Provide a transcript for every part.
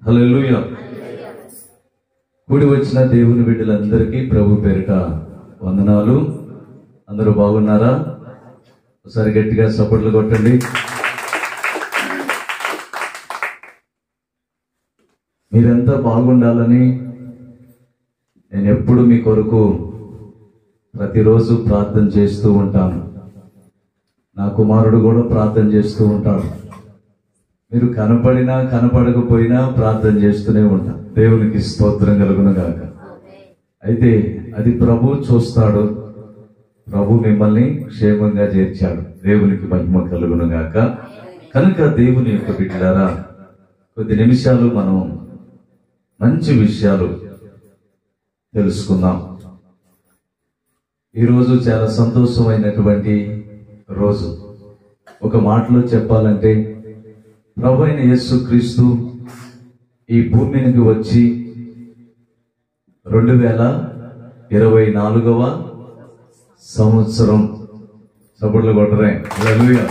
హల్లెలూయా. కూడి వచ్చిన దేవుని బిడ్డలందరికీ ప్రభు పేరిట వందనాలు. అందరూ బాగున్నారా? ఒకసారి గట్టిగా సపోర్ట్లు కొట్టండి. మీరంతా బాగుండాలని నేను ఎప్పుడు మీ కొరకు ప్రతిరోజు ప్రార్థన చేస్తూ ఉంటాను. నా కుమారుడు కూడా ప్రార్థన చేస్తూ ఉంటాడు. మీరు కనపడినా కనపడకపోయినా ప్రార్థన చేస్తూనే ఉంటాం. దేవునికి స్తోత్రం కలుగును గాక. అయితే అది ప్రభు చూస్తాడు. ప్రభు మిమ్మల్ని క్షేమంగా చేర్చాడు. దేవునికి మహిమ కలుగును గాక. కనుక దేవుని యొక్క బిడ్డలారా, కొద్ది నిమిషాలు మనం మంచి విషయాలు తెలుసుకుందాం. ఈరోజు చాలా సంతోషమైనటువంటి రోజు. ఒక మాటలో చెప్పాలంటే ప్రభు అయిన యేసుక్రీస్తు ఈ భూమి మీదకి వచ్చి 2024వ సంవత్సరం. సపోర్ట్లు కొట్టరే. హల్లెలూయా.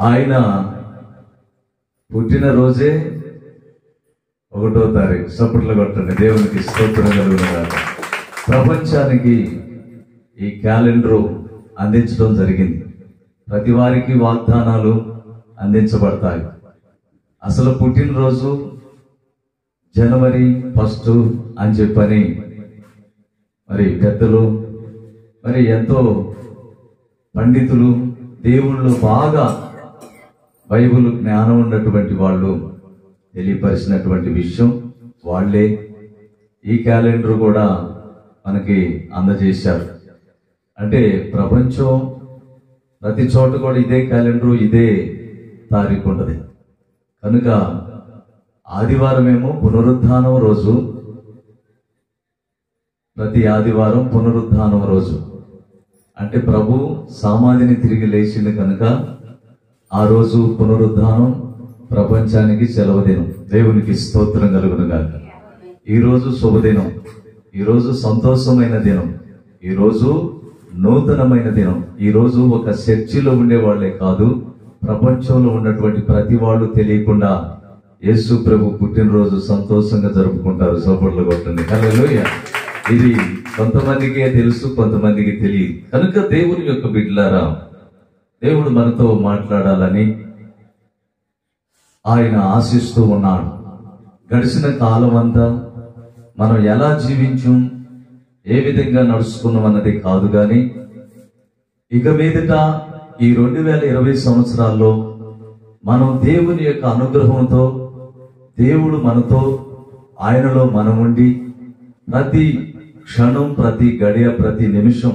ఆయన పుట్టినరోజే 1వ తారీఖు. సపోర్ట్లు కొట్టండి. దేవునికి స్తోత్రం కలుగును గాక. ప్రపంచానికి ఈ క్యాలెండర్ అందించడం జరిగింది. ప్రతి వారికి వాగ్దానాలు అందించబడతాయి. అసలు పుట్టినరోజు జనవరి 1 అని చెప్పని మరి పెద్దలు, మరి ఎంతో పండితులు, దేవుళ్ళు, బాగా బైబిల్ జ్ఞానం ఉన్నటువంటి వాళ్ళు తెలియపరిచినటువంటి విషయం వాళ్ళే ఈ క్యాలెండర్ కూడా మనకి అందజేశారు. అంటే ప్రపంచం ప్రతి చోట కూడా ఇదే క్యాలెండర్, ఇదే తారీఖు ఉంటుంది. కనుక ఆదివారం ఏమో పునరుద్ధానం రోజు. ప్రతి ఆదివారం పునరుద్ధానం రోజు. అంటే ప్రభు సమాధిని తిరిగి లేచింది కనుక ఆ రోజు పునరుద్ధానం ప్రపంచానికి సెలవు దినం. దేవునికి స్తోత్రం కలుగును గాక. ఈరోజు శుభదినం. ఈరోజు సంతోషమైన దినం. ఈరోజు నూతనమైన దినం. ఈరోజు ఒక చర్చిలో ఉండే వాళ్లే కాదు, ప్రపంచంలో ఉన్నటువంటి ప్రతి వాళ్ళు తెలియకుండా యేసు ప్రభు పుట్టినరోజు సంతోషంగా జరుపుకుంటారు. సపోర్ట్లు కొట్టండి. హల్లెలూయా. ఇది కొంతమందికే తెలుసు, కొంతమందికి తెలియదు. కనుక దేవుని యొక్క బిడ్డలారా, దేవుడు మనతో మాట్లాడాలని ఆయన ఆశిస్తూ ఉన్నాడు. గడిచిన కాలం అంతా మనం ఎలా జీవించాం, ఏ విధంగా నడుచుకున్నాం అన్నది కాదు, కానీ ఇక మీదట ఈ 2020 సంవత్సరాల్లో మనం దేవుని యొక్క అనుగ్రహంతో, దేవుడు మనతో, ఆయనలో మనం ఉండి ప్రతి క్షణం, ప్రతి గడియ, ప్రతి నిమిషం,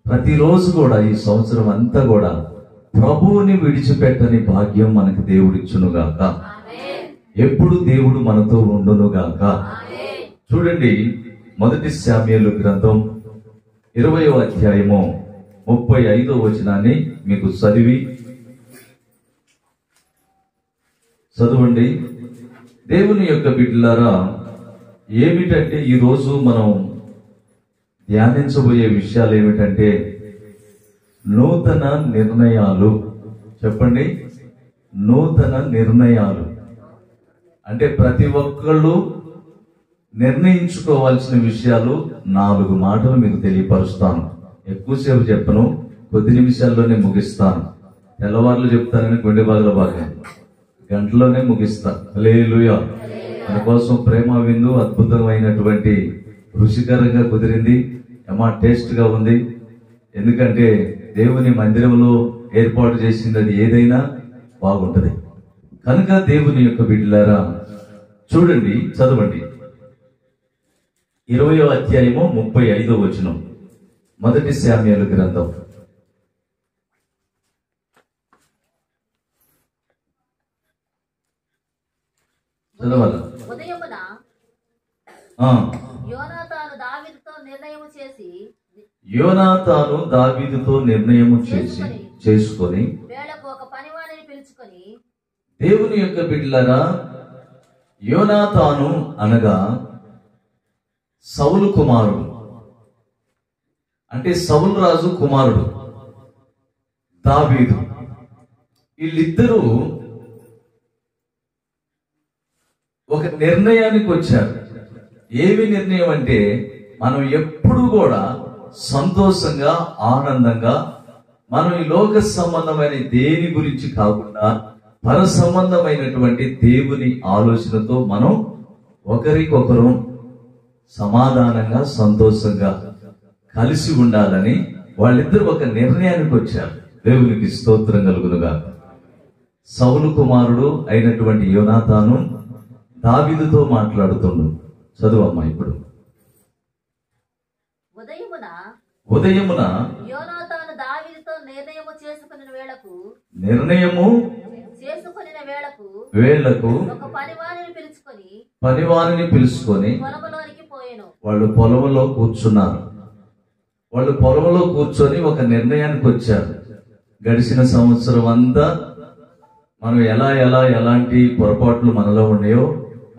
ప్రతిరోజు కూడా ఈ సంవత్సరం అంతా కూడా ప్రభువుని విడిచిపెట్టని భాగ్యం మనకు దేవుడిచ్చునుగాక. ఎప్పుడు దేవుడు మనతో ఉండునుగాక. చూడండి, 1 శామ్యూయేలు గ్రంథం 20వ అధ్యాయము 35వ వచనాన్ని మీకు చదవండి. దేవుని యొక్క బిడ్డలారా, ఏమిటంటే ఈరోజు మనం ధ్యానించబోయే విషయాలు ఏమిటంటే నూతన నిర్ణయాలు. చెప్పండి, నూతన నిర్ణయాలు. అంటే ప్రతి ఒక్కళ్ళు నిర్ణయించుకోవాల్సిన విషయాలు 4 మాటలు మీకు తెలియపరుస్తాను. ఎక్కువసేపు చెప్పను, కొద్ది నిమిషాల్లోనే ముగిస్తాను. తెల్లవారులు చెప్తానని గుండె బాధల భాగం గంటలోనే ముగిస్తా. హల్లెలూయా. మన కోసం ప్రేమ విందు అద్భుతమైనటువంటి రుచికరంగా కుదిరింది. టేస్ట్ గా ఉంది. ఎందుకంటే దేవుని మందిరంలో ఏర్పాటు చేసింది, అది ఏదైనా బాగుంటది. కనుక దేవుని యొక్క బిడ్డలారా, చూడండి, చదవండి. 20వ అధ్యాయము 35వ వచనం, 1 శామ్యూయేలు గ్రంథం. చదవాల. యోనాతాను దావీదుతో నిర్ణయము చేసుకొని దేవుని యొక్క బిడ్డలారా, యోనాతాను అనగా సౌలు కుమారుడు. అంటే సౌలు రాజు కుమారుడు దావీదు. వీళ్ళిద్దరూ ఒక నిర్ణయానికి వచ్చారు. ఏమి నిర్ణయం అంటే, మనం ఎప్పుడు కూడా సంతోషంగా, ఆనందంగా, మనం ఈ లోక సంబంధమైన దేని గురించి కాకుండా పర సంబంధమైనటువంటి దేవుని ఆలోచనతో మనం ఒకరికొకరు సమాధానంగా, సంతోషంగా కలిసి ఉండాలని వాళ్ళిద్దరూ ఒక నిర్ణయానికి వచ్చారు. దేవునికి స్తోత్రం కలుగునుగా. సౌలు కుమారుడు అయినటువంటి యోనాతాను దావీదుతో మాట్లాడుతుండు. చదువమ్మా. ఇప్పుడు ఉదయమున యోనాతాను దావీదుతో నిర్ణయము చేసుకుని వేళకు ఒక పనివారిని పిలుచుకొని పొలములోనికి పోయెను. వాళ్ళు పొలంలో కూర్చున్నారు. వాళ్ళు పొలంలో కూర్చొని ఒక నిర్ణయానికి వచ్చారు. గడిచిన సంవత్సరం అంతా మనం ఎలాంటి పొరపాట్లు మనలో ఉన్నాయో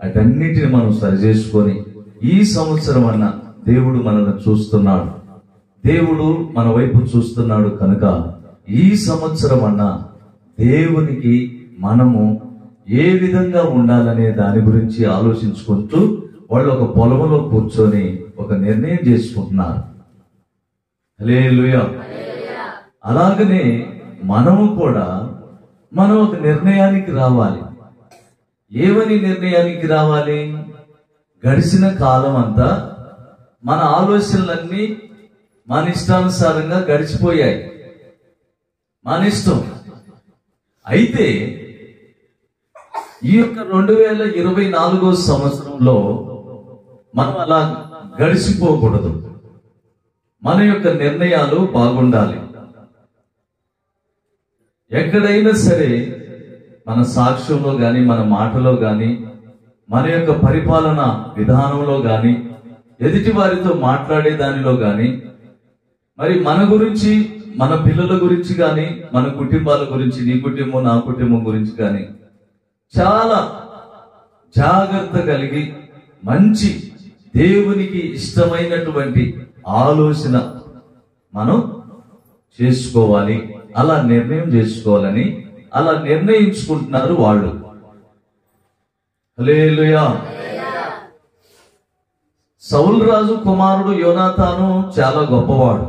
అటన్నిటిని మనం సరిచేసుకొని ఈ సంవత్సరం అన్న దేవుడు మనల్ని చూస్తున్నాడు, దేవుడు మన వైపు చూస్తున్నాడు కనుక ఈ సంవత్సరం అన్న దేవునికి మనము ఏ విధంగా ఉండాలనే దాని గురించి ఆలోచించుకుంటూ వాళ్ళు ఒక పొలంలో కూర్చొని ఒక నిర్ణయం చేసుకుంటున్నారు. హల్లెలూయా. అలాగనే మనము కూడా మనం ఒక నిర్ణయానికి రావాలి. ఏమని నిర్ణయానికి రావాలి? గడిచిన కాలం అంతా మన ఆలోచనలన్నీ మన ఇష్టానుసారంగా గడిచిపోయాయి, మన ఇష్టం. అయితే ఈ యొక్క 2024 సంవత్సరంలో మనం అలా గడిచిపోకూడదు. మన యొక్క నిర్ణయాలు బాగుండాలి. ఎక్కడైనా సరే మన సాక్ష్యంలో గాని, మన మాటలో గాని, మన యొక్క పరిపాలన విధానంలో గాని, ఎదుటి వారితో మాట్లాడే దానిలో గాని, మరి మన గురించి, మన పిల్లల గురించి గాని, మన కుటుంబాల గురించి, నీ కుటుంబం నా కుటుంబం గురించి గాని చాలా జాగ్రత్త కలిగి మంచి దేవునికి ఇష్టమైనటువంటి ఆలోచన మనం చేసుకోవాలి. అలా నిర్ణయం చేసుకోవాలని అలా నిర్ణయించుకుంటున్నారు వాళ్ళు. హల్లెలూయా. సౌలు రాజు కుమారుడు యోనాతాను చాలా గొప్పవాడు.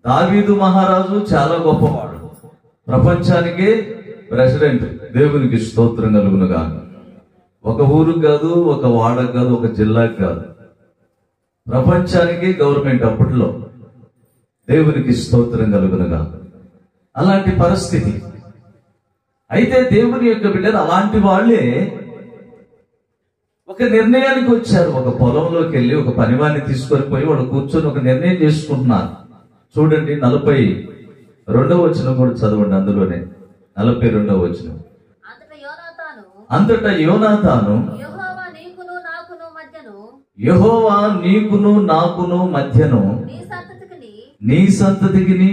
దావీదు మహారాజు చాలా గొప్పవాడు. ప్రపంచానికే ప్రెసిడెంట్. దేవునికి స్తోత్రం కలుగునుగా. ఒక ఊరుకు కాదు, ఒక వాడకు కాదు, ఒక జిల్లాకు కాదు, ప్రపంచానికి గవర్నమెంట్ అప్పట్లో. దేవునికి స్తోత్రం కలుగునుగా. అలాంటి పరిస్థితి. అయితే దేవుని యొక్క బిడ్డలు అలాంటి వాళ్ళే ఒక నిర్ణయానికి వచ్చారు. ఒక పొలంలోకి వెళ్ళి ఒక పనివాడిని తీసుకొని పోయి వాళ్ళు కూర్చొని ఒక నిర్ణయం చేసుకుంటున్నారు. చూడండి, 42వ వచనం కూడా చదవండి. అందులోనే 42వ వచనం. అంతటా యోనాతాను యెహోవా నీకును నాకును మధ్యను, నీ సంతతికి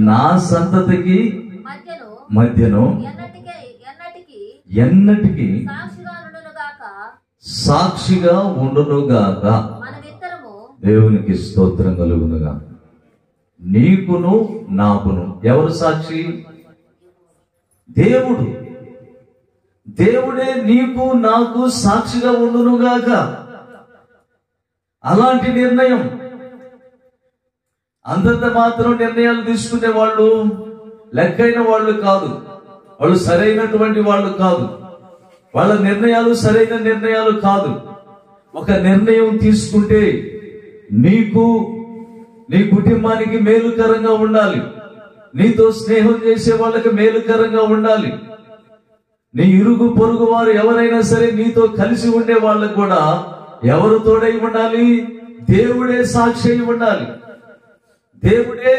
నా సంతతికి మధ్యను ఎన్నటికి సాక్షిగా ఉండునుగాక. దేవునికి స్తోత్రం కలుగునుగా. నీకును నాకును ఎవరు సాక్షి? దేవుడు. దేవుడే నీకు నాకు సాక్షిగా ఉండునుగాక. అలాంటి నిర్ణయం. అంతంత మాత్రం నిర్ణయాలు తీసుకునే వాళ్ళు లెక్కైన వాళ్ళు కాదు, వాళ్ళు సరైనటువంటి వాళ్ళు కాదు, వాళ్ళ నిర్ణయాలు సరైన నిర్ణయాలు కాదు. ఒక నిర్ణయం తీసుకుంటే నీకు, నీ కుటుంబానికి మేలుకరంగా ఉండాలి, నీతో స్నేహం చేసే వాళ్ళకి మేలుకరంగా ఉండాలి, నీ ఇరుగు పొరుగు వారు ఎవరైనా సరే నీతో కలిసి ఉండే వాళ్ళకు కూడా ఎవరు తోడై ఉండాలి? దేవుడే సాక్షి అయి ఉండాలి, దేవుడే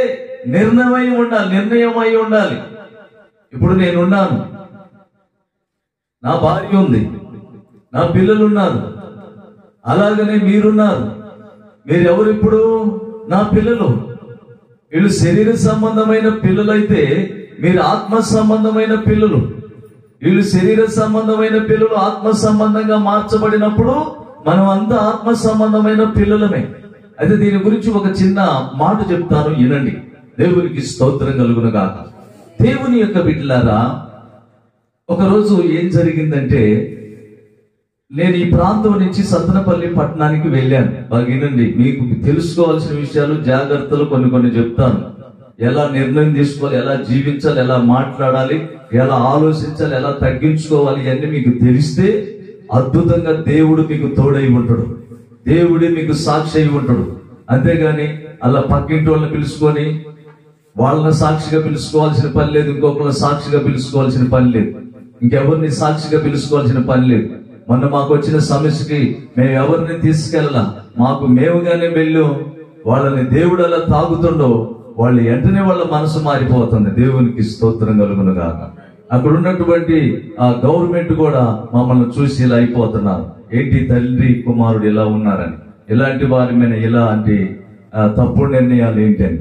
నిర్ణయం అయి ఉండాలి. ఇప్పుడు నేనున్నాను, నా భార్య ఉంది, నా పిల్లలు ఉన్నారు, అలాగనే మీరున్నారు. మీరెవరు? ఇప్పుడు నా పిల్లలు. వీళ్ళు శరీర సంబంధమైన పిల్లలైతే మీరు ఆత్మ సంబంధమైన పిల్లలు. వీళ్ళు శరీర సంబంధమైన పిల్లలు ఆత్మ సంబంధంగా మార్చబడినప్పుడు మనం అంతా ఆత్మ సంబంధమైన పిల్లలమే. అయితే దీని గురించి ఒక చిన్న మాట చెప్తాను, వినండి. దేవునికి స్తోత్రం కలుగునుగాక. దేవుని యొక్క బిడ్డలారా, ఒకరోజు ఏం జరిగిందంటే, నేను ఈ ప్రాంతం నుంచి సత్తెనపల్లి పట్టణానికి వెళ్ళాను. బాగా వినండి, మీకు తెలుసుకోవాల్సిన విషయాలు, జాగ్రత్తలు కొన్ని చెప్తాను. ఎలా నిర్ణయం తీసుకోవాలి, ఎలా జీవించాలి, ఎలా మాట్లాడాలి, ఎలా ఆలోచించాలి, ఎలా తగ్గించుకోవాలి, ఇవన్నీ మీకు తెలిస్తే అద్భుతంగా దేవుడు మీకు తోడై ఉంటాడు. దేవుడే మీకు సాక్షి అయి ఉంటాడు. అంతేగాని అలా పక్కింటి వాళ్ళని పిలుచుకొని వాళ్ళని సాక్షిగా పిలుచుకోవాల్సిన పని లేదు, ఇంకొకరిని సాక్షిగా పిలుచుకోవాల్సిన పని లేదు, ఇంకెవరిని సాక్షిగా పిలుచుకోవాల్సిన పని లేదు. మొన్న మాకు వచ్చిన సమస్యకి మేము ఎవరిని తీసుకెళ్ళాలా, మేముగానే వెళ్ళాం. వాళ్ళని దేవుడు అలా తాగుతుండో వాళ్ళు వెంటనే వాళ్ళ మనసు మారిపోతుంది. దేవునికి స్తోత్రం కలుగునుగా. అక్కడ ఉన్నటువంటి ఆ గవర్నమెంట్ కూడా మమ్మల్ని చూసి ఇలా అయిపోతున్నారు, ఏంటి తండ్రి కుమారుడు ఇలా ఉన్నారని, ఇలాంటి వారి మీద ఇలాంటి తప్పుడు నిర్ణయాలు ఏంటని.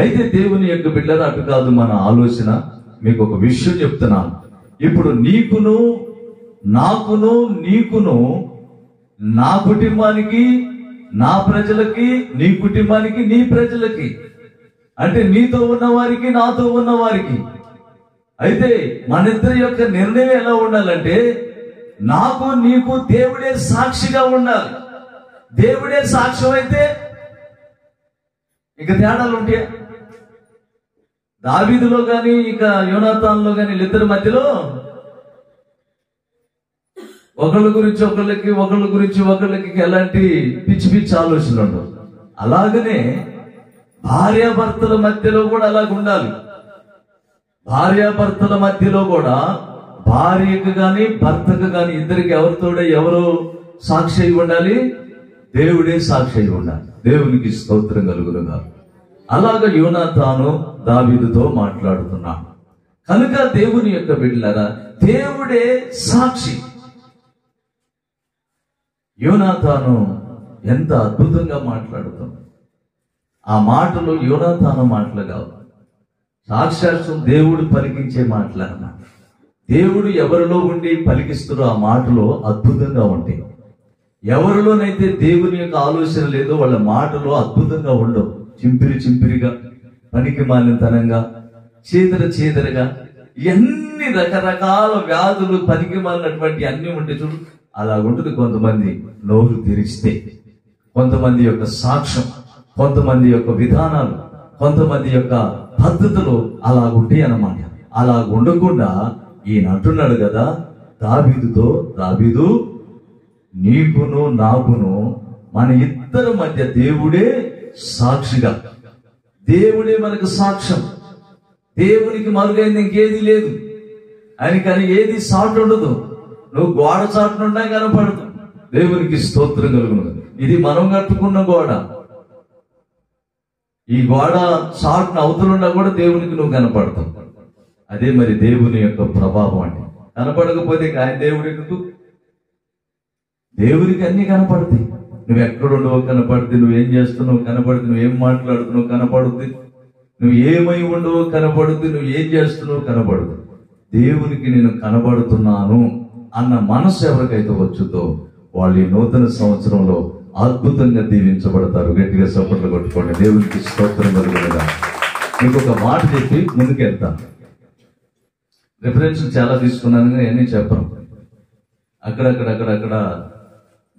అయితే దేవుని యొక్క బిడ్డలు అటు కాదు మన ఆలోచన. మీకు ఒక విషయం చెప్తున్నాను. ఇప్పుడు నీకును నీకును నా కుటుంబానికి నా ప్రజలకి, నీ కుటుంబానికి నీ ప్రజలకి, అంటే నీతో ఉన్న వారికి నాతో ఉన్న వారికి. అయితే మన ఇద్దరి యొక్క నిర్ణయం ఎలా ఉండాలంటే, నాకు నీకు దేవుడే సాక్షిగా ఉండాలి. దేవుడే సాక్ష్యం అయితే ఇక తేడాలు ఉంటాయా? దావీదులో గాని ఇక యోనాతానులో గాని వీళ్ళిద్దరి మధ్యలో ఒకళ్ళ గురించి ఒకళ్ళకి ఎలాంటి పిచ్చి ఆలోచనలు ఉండవు. అలాగనే భార్యాభర్తల మధ్యలో కూడా అలాగ ఉండాలి. భార్యాభర్తల మధ్యలో కూడా భార్యకు గాని భర్తకు గాని ఇద్దరికి ఎవరు సాక్షి అయి ఉండాలి? దేవుడే సాక్షి అయి ఉండాలి. దేవునికి స్తోత్రం కలుగునుగా. అలాగ యోనాతాను దావీదుతో మాట్లాడుతున్నాడు కనుక దేవుని యొక్క బిడ్డలారా, దేవుడే సాక్షి. యోనాతాను ఎంత అద్భుతంగా మాట్లాడుతున్నాడు. ఆ మాటలు యోనాతాను మాటలు కావు, సాక్షాత్తు దేవుడు పలికించే మాటలు అన్నమాట. దేవుడు ఎవరిలో ఉండి పలికిస్తారో ఆ మాటలు అద్భుతంగా ఉంటాయి. ఎవరిలోనైతే దేవుని యొక్క ఆలోచన లేదో వాళ్ళ మాటలు అద్భుతంగా ఉండవు. చింపిరిగా, పనికి మాలినతనంగా, చీదరగా, ఎన్ని రకరకాల వ్యాధులు, పనికి మాలినటువంటి అన్ని ఉంటే చూడు, అలా ఉంటుంది. కొంతమంది నోరు తెరిస్తే, కొంతమంది యొక్క సాక్ష్యం, కొంతమంది యొక్క విధానాలు, కొంతమంది యొక్క పద్ధతులు అలా ఉంటాయి అన్నమాట. అలా ఉండకుండా ఈయన అంటున్నాడు కదా దావీదుతో, దావీదు నీకును నాకును మన ఇద్దరి మధ్య దేవుడే సాక్షిగా, దేవుడే మనకు సాక్ష్యం. దేవునికి మరుగైంది ఇంకేది లేదు. ఆయనకని ఏది సాటు ఉండదు. నువ్వు గోడ చాటునున్నా కనపడదు. దేవునికి స్తోత్రం కలుగును. ఇది మనం కట్టుకున్న గోడ. ఈ గోడ చాటును అవతలున్నా కూడా దేవునికి నువ్వు కనపడతావు. అదే మరి దేవుని యొక్క ప్రభావం అంటే. కనపడకపోతే ఆయన దేవుడు ఎందుకు? దేవునికి అన్ని కనపడతాయి. నువ్వు ఎక్కడుండవో కనపడుద్ది, నువ్వేం చేస్తున్నావు కనపడుద్ది, నువ్వేం మాట్లాడుతున్నావు కనపడుద్ది, నువ్వు ఏమై ఉండవో కనపడుద్ది, నువ్వు ఏం చేస్తున్నావు కనపడుద్ది. దేవునికి నేను కనబడుతున్నాను అన్న మనసు ఎవరికైతే వచ్చుతో వాళ్ళు ఈ నూతన సంవత్సరంలో అద్భుతంగా దీవించబడతారు. గట్టిగా చప్పట్లు కొట్టుకోండి. దేవునికి స్తోత్రం కలుగునుగా. మీకు ఒక మాట చెప్పి ముందుకెళ్తాను. రిఫరెన్స్ చాలా తీసుకున్నాను కానీ అన్నీ చెప్పను. అక్కడక్కడ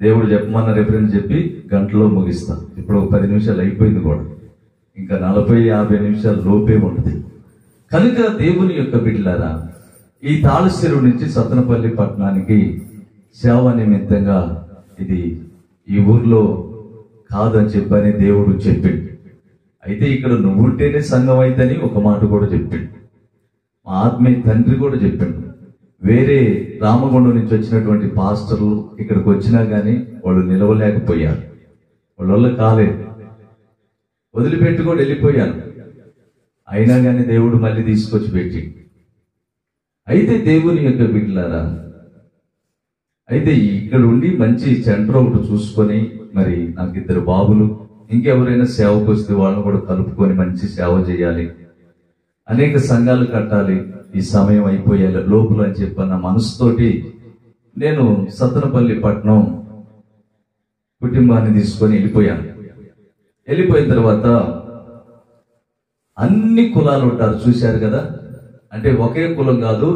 దేవుడు చెప్పమన్న రిఫరెన్స్ చెప్పి గంటలో ముగిస్తాను. ఇప్పుడు 10 నిమిషాలు అయిపోయింది కూడా, ఇంకా 40-50 నిమిషాలు లోపే ఉంటుంది. కనుక దేవుని యొక్క బిడ్డలారా, ఈ తాళచెరువు నుంచి సత్తెనపల్లి పట్టణానికి సేవ నిమిత్తంగా, ఇది ఈ ఊర్లో కాదని చెప్పని దేవుడు చెప్పిండు. అయితే ఇక్కడ నువ్వుంటేనే సంఘం అయితేని ఒక మాట కూడా చెప్పిండు. మా ఆత్మీయ తండ్రి కూడా చెప్పిండు. వేరే రామగుండం నుంచి వచ్చినటువంటి పాస్టర్లు ఇక్కడికి వచ్చినా కానీ వాళ్ళు నిలవలేకపోయారు. వాళ్ళ కాలేదు, వదిలిపెట్టి కూడా వెళ్ళిపోయారు. అయినా కానీ దేవుడు మళ్ళీ తీసుకొచ్చి పెట్టి. అయితే దేవుని యొక్క బిడ్డలారా, అయితే ఇక్కడ ఉండి మంచి సెంటర్ ఒకటి చూసుకొని, మరి నాకు 2 బాబులు, ఇంకెవరైనా సేవకు వస్తే వాళ్ళని కూడా కలుపుకొని మంచి సేవ చేయాలి, అనేక సంఘాలు కట్టాలి, ఈ సమయం అయిపోయే లోపల అని చెప్పన్న మనసుతోటి నేను సత్తెనపల్లి పట్టణం కుటుంబాన్ని తీసుకొని వెళ్ళిపోయాను. వెళ్ళిపోయిన తర్వాత అన్ని కులాలు ఉంటారు, చూశారు కదా. అంటే ఒకే కులం కాదు,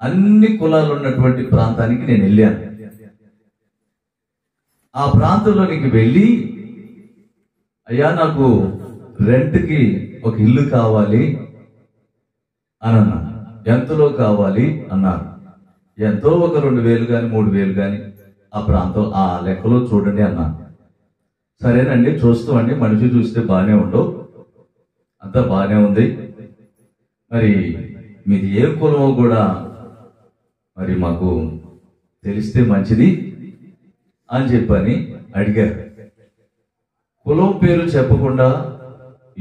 అన్ని కులాలు ఉన్నటువంటి ప్రాంతానికి నేను వెళ్ళాను. ఆ ప్రాంతంలోనికి వెళ్ళి, అయ్యా నాకు రెంట్కి ఒక ఇల్లు కావాలి అని అన్నాను. ఎంతలో కావాలి అన్నారు. ఎంతో ఒక 2,000 కానీ 3,000 కానీ ఆ ప్రాంతం ఆ లెక్కలో చూడండి అన్నాను. సరేనండి చూస్తామండి, మనిషి చూస్తే బాగానే ఉండవు, అంతా బాగానే ఉంది, మరి మీది ఏ కులమో కూడా మరి మాకు తెలిస్తే మంచిది అని చెప్పని అడిగారు. కులం పేరు చెప్పకుండా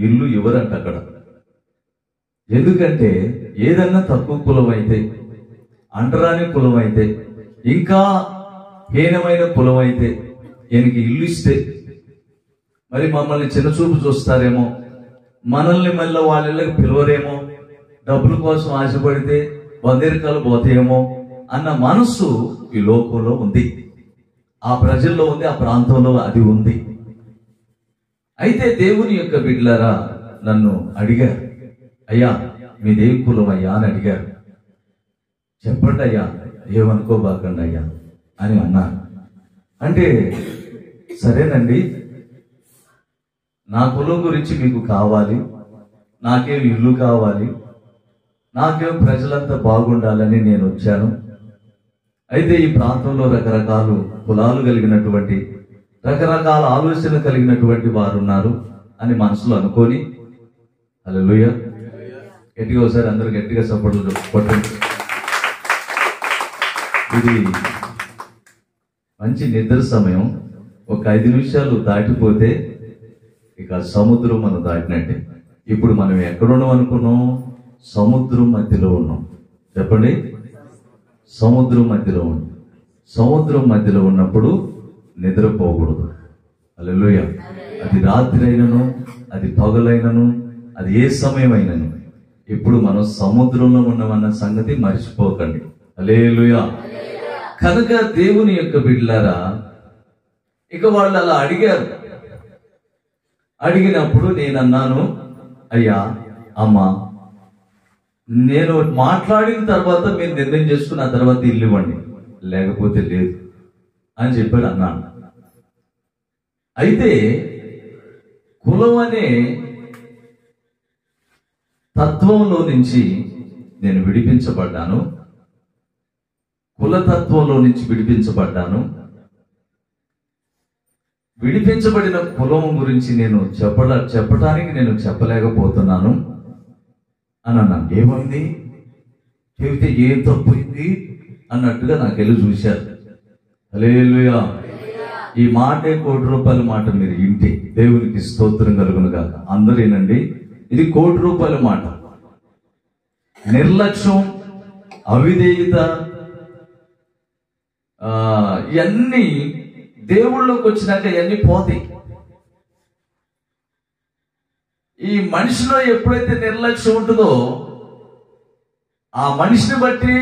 ఇల్లు ఇవ్వరంట అక్కడ. ఎందుకంటే ఏదన్నా తక్కువ కులం అయితే, అంటరాని కులం అయితే, ఇంకా హీనమైన కులం అయితే ఈయనకి ఇల్లు ఇస్తే మరి మమ్మల్ని చిన్నచూపు చూస్తారేమో, మనల్ని మళ్ళీ వాళ్ళ ఇళ్ళకి పిలవరేమో, డబ్బుల కోసం ఆశపడితే బందేరికాలు పోతాయేమో అన్న మనస్సు ఈ లోకంలో ఉంది, ఆ ప్రజల్లో ఉంది, ఆ ప్రాంతంలో అది ఉంది. అయితే దేవుని యొక్క బిడ్డలారా నన్ను అడిగారు, అయ్యా మీదేం కులం అయ్యా అని అడిగారు. చెప్పండి అయ్యా, ఏమనుకోబాకండి అయ్యా అని అన్నారు. అంటే సరేనండి, నా కులం గురించి మీకు కావాలి, నాకేం ఇల్లు కావాలి, నాకేం ప్రజలంతా బాగుండాలని నేను వచ్చాను. అయితే ఈ ప్రాంతంలో రకరకాల కులాలు కలిగినటువంటి, రకరకాల ఆలోచన కలిగినటువంటి వారు ఉన్నారు అని మనసులో అనుకొని, హల్లెలూయా, గట్టిగా ఒకసారి అందరూ గట్టిగా సపోర్ట్లు కొట్టండి. ఇది మంచి నిద్ర సమయం. ఒక 5 నిమిషాలు దాటిపోతే ఇక సముద్రం మనం దాటినట్టే. ఇప్పుడు మనం ఎక్కడున్నాం అనుకున్నాం? సముద్రం మధ్యలో ఉన్నాం. చెప్పండి, సముద్రం మధ్యలో ఉన్నాం. సముద్రం మధ్యలో ఉన్నప్పుడు నిద్రపోకూడదు. హల్లెలూయా. అది రాత్రి అయినను, అది పగలైనను, అది ఏ సమయం అయినను, ఇప్పుడు మనం సముద్రంలో ఉన్నామన్న సంగతి మర్చిపోకండి. హల్లెలూయా. కనుక దేవుని యొక్క బిడ్డలారా, ఇక వాళ్ళు అలా అడిగారు. అడిగినప్పుడు నేను అన్నాను, అయ్యా అమ్మా, నేను మాట్లాడిన తర్వాత మీరు నిర్ణయం చేసుకున్న తర్వాత ఇల్లు ఇవ్వండి, లేకపోతే లేదు అని చెప్పాడు అన్నాను. అయితే కులం అనే తత్వంలో నుంచి నేను విడిపించబడ్డాను, కులతత్వంలో నుంచి విడిపించబడ్డాను. విడిపించబడిన కులం గురించి నేను చెప్పడానికి నేను చెప్పలేకపోతున్నాను అని అన్నాను. ఏమైంది చెబితే ఏం తప్పింది అన్నట్టుగా నాకెళ్ళి చూశారు. హల్లెలూయా. ఈ మాటే ₹1,00,00,000 మాట. మీరు ఇంటి దేవునికి స్తోత్రం కలుగును గాక. అందరూ ఏనండి, ఇది ₹1,00,00,000 మాట. నిర్లక్ష్యం, అవిధేయత, ఇవన్నీ దేవుళ్ళలోకి వచ్చినాక ఇవన్నీ పోతాయి. ఈ మనిషిలో ఎప్పుడైతే నిర్లక్ష్యం ఉంటుందో ఆ మనిషిని బట్టి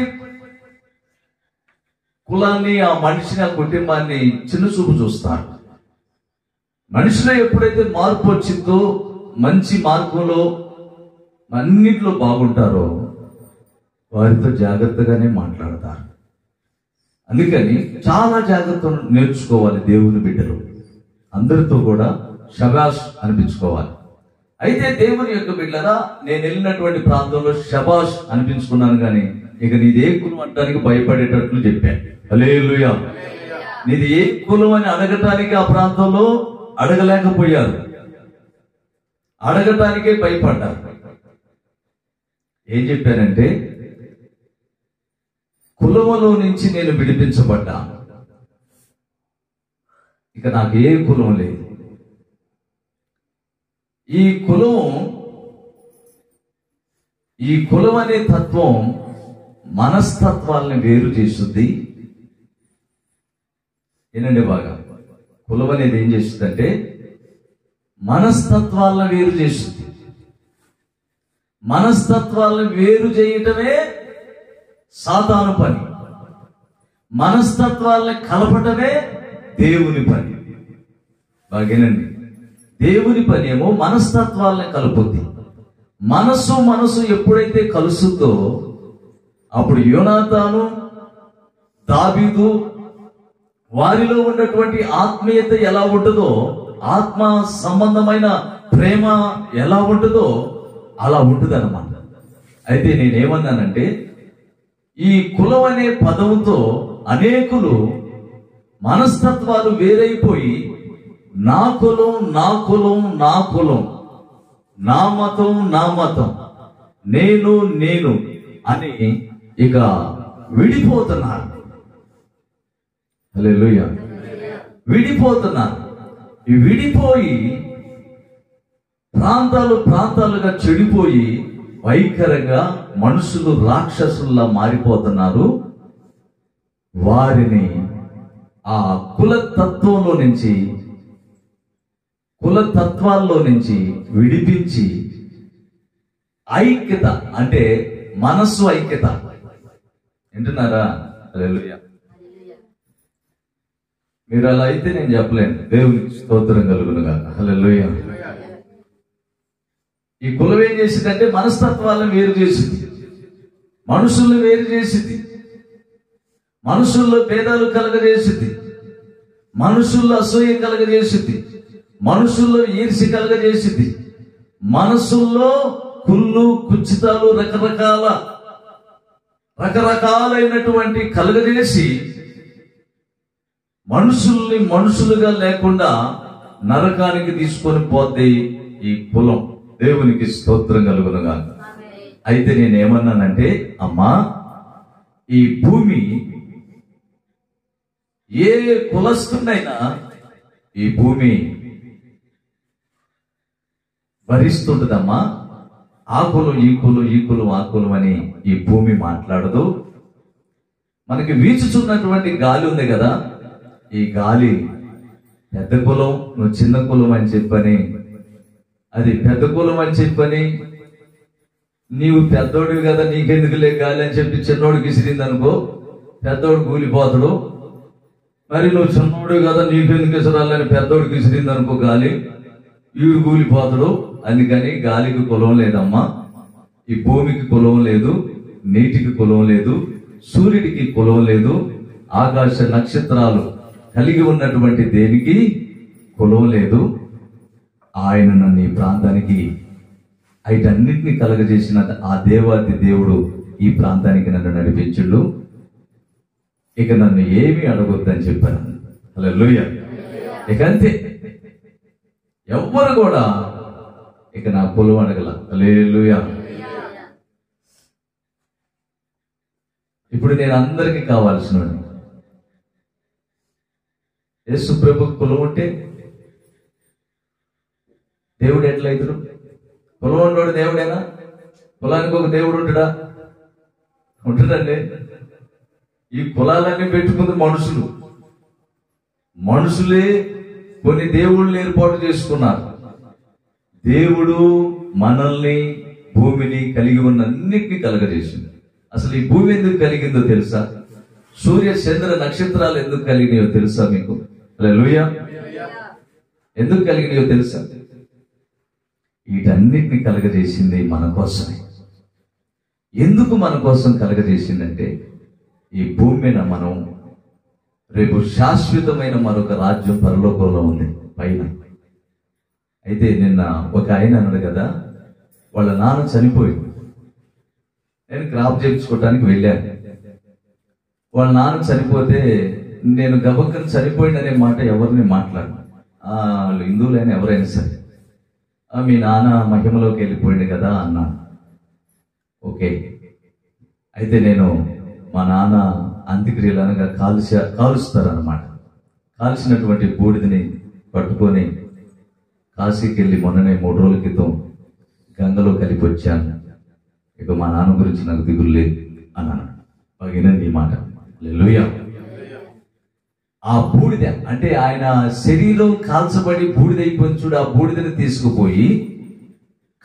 కులాన్ని, ఆ మనిషిని, ఆ కుటుంబాన్ని చిన్నచూపు చూస్తారు. మనిషిలో ఎప్పుడైతే మార్పు వచ్చిందో, మంచి మార్గంలో అన్నిట్లో బాగుంటారో వారితో జాగ్రత్తగానే మాట్లాడతారు. అందుకని చాలా జాగ్రత్త నేర్చుకోవాలి దేవుని బిడ్డలు. అందరితో కూడా షబాష్ అనిపించుకోవాలి. అయితే దేవుని యొక్క బిడ్డలారా, నేను వెళ్ళినటువంటి ప్రాంతంలో షబాష్ అనిపించుకున్నాను, కానీ ఇక నీది ఏ కులం అనడానికి భయపడేటట్లు చెప్పాను. హల్లెలూయా. నీది ఏ కులం అని అడగటానికి ఆ ప్రాంతంలో అడగలేకపోయారు, అడగటానికే భయపడ్డారు. ఏం చెప్పానంటే, కులములో నుంచి నేను విడిపించబడ్డాను, ఇక నాకు ఏ కులం లేదు. ఈ కులం అనే తత్వం మనస్తత్వాలని వేరు చేస్తుంది. ఏనండి బాగా, కులం అనేది ఏం చేస్తుందంటే మనస్తత్వాలను వేరు చేస్తుంది. మనస్తత్వాలను వేరు చేయటమే సాతాను పని, మనస్తత్వాలని కలపటమే దేవుని పని. బాగేనండి, దేవుని పని ఏమో మనస్తత్వాలని కలుపుద్ది. మనసు ఎప్పుడైతే కలుస్తుందో అప్పుడు యోనాతాను, దావీదు వారిలో ఉన్నటువంటి ఆత్మీయత ఎలా ఉంటుందో, ఆత్మ సంబంధమైన ప్రేమ ఎలా ఉంటుందో అలా ఉంటుంది అన్నమాట. అయితే నేనేమన్నానంటే, ఈ కులం అనే పదంతో అనేకులు మనస్తత్వాలు వేరైపోయి నా కులం నా కులం నా కులం, నా మతం నా మతం, నేను నేను అని ఇక విడిపోతున్నారు. హల్లెలూయా. విడిపోతున్నారు. ఈ విడిపోయి ప్రాంతాలుగా చెడిపోయి భయంకరంగా మనుషులు రాక్షసుల్లా మారిపోతున్నారు. వారిని ఆ కులతత్వాల్లో నుంచి విడిపించి ఐక్యత, అంటే మనస్సు ఐక్యత. వింటున్నారా? హల్లెలూయా. మీరు అలా అయితే నేను చెప్పలేను. దేవునికి స్తోత్రం కలుగును గాక. హల్లెలూయా. ఈ కులం ఏం చేసిందంటే మనస్తత్వాలను వేరు చేసింది, మనుషుల్ని వేరు చేసింది, మనుషుల్లో భేదాలు కలగజేసింది, మనుషుల్లో అసూయ కలగజేసింది, మనుషుల్లో ఈర్ష్య కలగజేసింది, మనసుల్లో కుళ్ళు కుచ్చితాలు రకరకాలైనటువంటి కలగజేసి మనుషుల్ని మనుషులుగా లేకుండా నరకానికి తీసుకొని పోద్ది ఈ కులం. దేవునికి స్తోత్రం కలుగునుగా. అయితే నేనేమన్నానంటే, అమ్మా, ఈ భూమి ఏ కులస్తున్నైనా ఈ భూమి భరిస్తుంటదమ్మా. ఆ కులం ఈ కులం, ఈ కులం ఆ కులం అని ఈ భూమి మాట్లాడదు. మనకి వీచుచున్నటువంటి గాలి ఉంది కదా, ఈ గాలి పెద్ద కులం, నువ్వు చిన్న కులం అని చెప్పని, అది పెద్ద కులం అని చెప్పని, నీవు పెద్దోడివి కదా నీకెందుకులే గాలి అని చెప్పి చిన్నోడికి విసిరింది అనుకో, పెద్దోడు కూలిపోతాడు. మరి నువ్వు చిన్నోడు కదా నీకెందుకు విసరాలని పెద్దోడికి విసిరింది అనుకో గాలి, ఈడు కూలిపోతాడు. అందుకని గాలికి కులం లేదమ్మా, ఈ భూమికి కులం లేదు, నీటికి కులం లేదు, సూర్యుడికి కులం లేదు, ఆకాశ నక్షత్రాలు కలిగి ఉన్నటువంటి దేనికి కులం లేదు. ఆయన నన్ను ఈ ప్రాంతానికి, వీటన్నిటిని కలగజేసిన ఆ దేవాది దేవుడు ఈ ప్రాంతానికి నన్ను నడిపించుడు. ఇక నన్ను ఏమీ అడగొద్దని చెప్పాను. హల్లెలూయా. ఇక అంతే, ఎవ్వరు కూడా ఇక నా కులం అడగల. హల్లెలూయా. ఇప్పుడు నేను అందరికీ కావాల్సిన యేసు ప్రభు కులం ఉంటే దేవుడు ఎట్లయితుడు? కులం ఉన్నోడు దేవుడేనా? కులానికి ఒక దేవుడు ఉంటాడా? ఉంటుందండి. ఈ కులాలన్నీ పెట్టుకుంది మనుషులే కొన్ని దేవుళ్ళు ఏర్పాటు చేసుకున్నారు. దేవుడు మనల్ని, భూమిని, కలిగి ఉన్న అన్నిటినీ కలగజేసింది. అసలు ఈ భూమి ఎందుకు కలిగిందో తెలుసా? సూర్య చంద్ర నక్షత్రాలు ఎందుకు కలిగినాయో తెలుసా మీకు? హల్లెలూయా. ఎందుకు కలిగినాయో తెలుసా? వీటన్నిటిని కలగజేసింది మన కోసమే. ఎందుకు మన కోసం కలగజేసిందంటే, ఈ భూమి మీద మనం రేపు శాశ్వతమైన మరొక రాజ్యం పరలోకంలో ఉంది పైన. అయితే నిన్న ఒక ఆయన అన్నాడు కదా, వాళ్ళ నాన్న చనిపోయింది. నేను క్రాప్ చేయించుకోవటానికి వెళ్ళాను. వాళ్ళ నాన్న చనిపోతే నేను గబక్కన చనిపోయిందనే మాట ఎవరిని మాట్లాడను. వాళ్ళు హిందువులైనా ఎవరైనా సరే, మీ నాన్న మహిమలోకి వెళ్ళిపోయింది కదా అన్నాను. ఓకే. అయితే నేను మా నాన్న అంత్యక్రియలు అనగా కాలుస్తారన్నమాట. కాల్చినటువంటి బూడిదని పట్టుకొని కాశీకి వెళ్ళి మొన్ననే 3 రోజుల క్రితం గంగలో కలిపి వచ్చాను. ఇక మా నాన్న గురించి నాకు దిగులు లేదు అన్నాను. వినండి ఈ మాట. హల్లెలూయా. ఆ బూడిద అంటే ఆయన శరీరం కాల్చబడి బూడిదైపోయింది చూడు, ఆ బూడిదని తీసుకుపోయి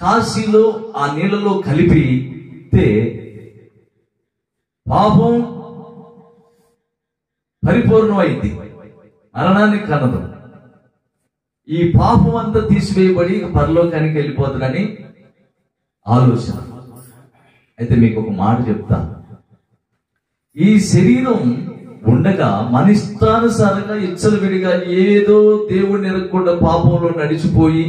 కాశీలో ఆ నీళ్ళలో కలిపితే పాపం పరిపూర్ణం అయింది, మరణాన్ని కనదు. ఈ పాపం అంతా తీసివేయబడి పరలోకానికి వెళ్ళిపోతాడని ఆలోచన. అయితే మీకు ఒక మాట చెప్తా, ఈ శరీరం ఉండగా మన ఇష్టానుసారంగా ఇచ్చలవిడిగా ఏదో దేవుడిని ఎరగకుండా పాపంలో నడిచిపోయి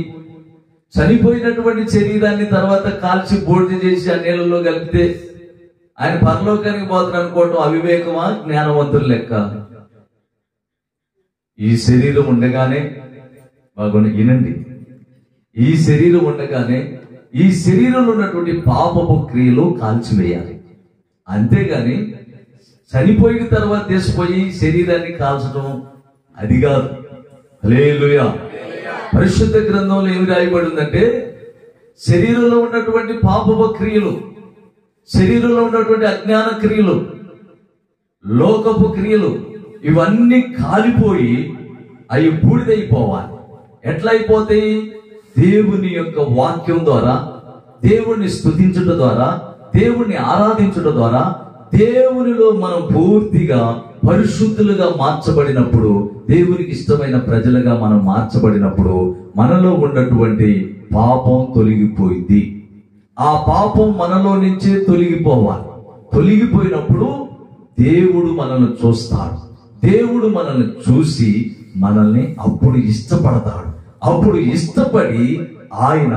చనిపోయినటువంటి శరీరాన్ని తర్వాత కాల్చి బూడిద చేసి ఆ నీళ్ళలో కలిపితే ఆయన పరలోకానికి పోతాడు అనుకోవటం అవివేకమా, జ్ఞానవంతులు లెక్క? ఈ శరీరం ఉండగానే బాగుంది, వినండి, ఈ శరీరం ఉండగానే ఈ శరీరంలో ఉన్నటువంటి పాపపు క్రియలు కాల్చివేయాలి. అంతేగాని చనిపోయిన తర్వాత తీసిపోయి శరీరాన్ని కాల్చడం అది కాదు. హల్లెలూయా. పరిశుద్ధ గ్రంథంలో ఏమి రాయబడి ఉందంటే, శరీరంలో ఉన్నటువంటి పాపపు క్రియలు, శరీరంలో ఉన్నటువంటి అజ్ఞాన క్రియలు, లోకపు క్రియలు, ఇవన్నీ కాలిపోయి అవి బూడిదైపోవాలి. ఎట్లా అయిపోతాయి? దేవుని యొక్క వాక్యం ద్వారా, దేవుణ్ణి స్తుతించడం ద్వారా, దేవుణ్ణి ఆరాధించడం ద్వారా, దేవునిలో మనం పూర్తిగా పరిశుద్ధులుగా మార్చబడినప్పుడు, దేవునికి ఇష్టమైన ప్రజలుగా మనం మార్చబడినప్పుడు మనలో ఉన్నటువంటి పాపం తొలగిపోయింది. ఆ పాపం మనలో నుంచే తొలగిపోవాలి. తొలగిపోయినప్పుడు దేవుడు మనల్ని చూస్తాడు. దేవుడు మనల్ని చూసి మనల్ని అప్పుడు ఇష్టపడతాడు. అప్పుడు ఇష్టపడి ఆయన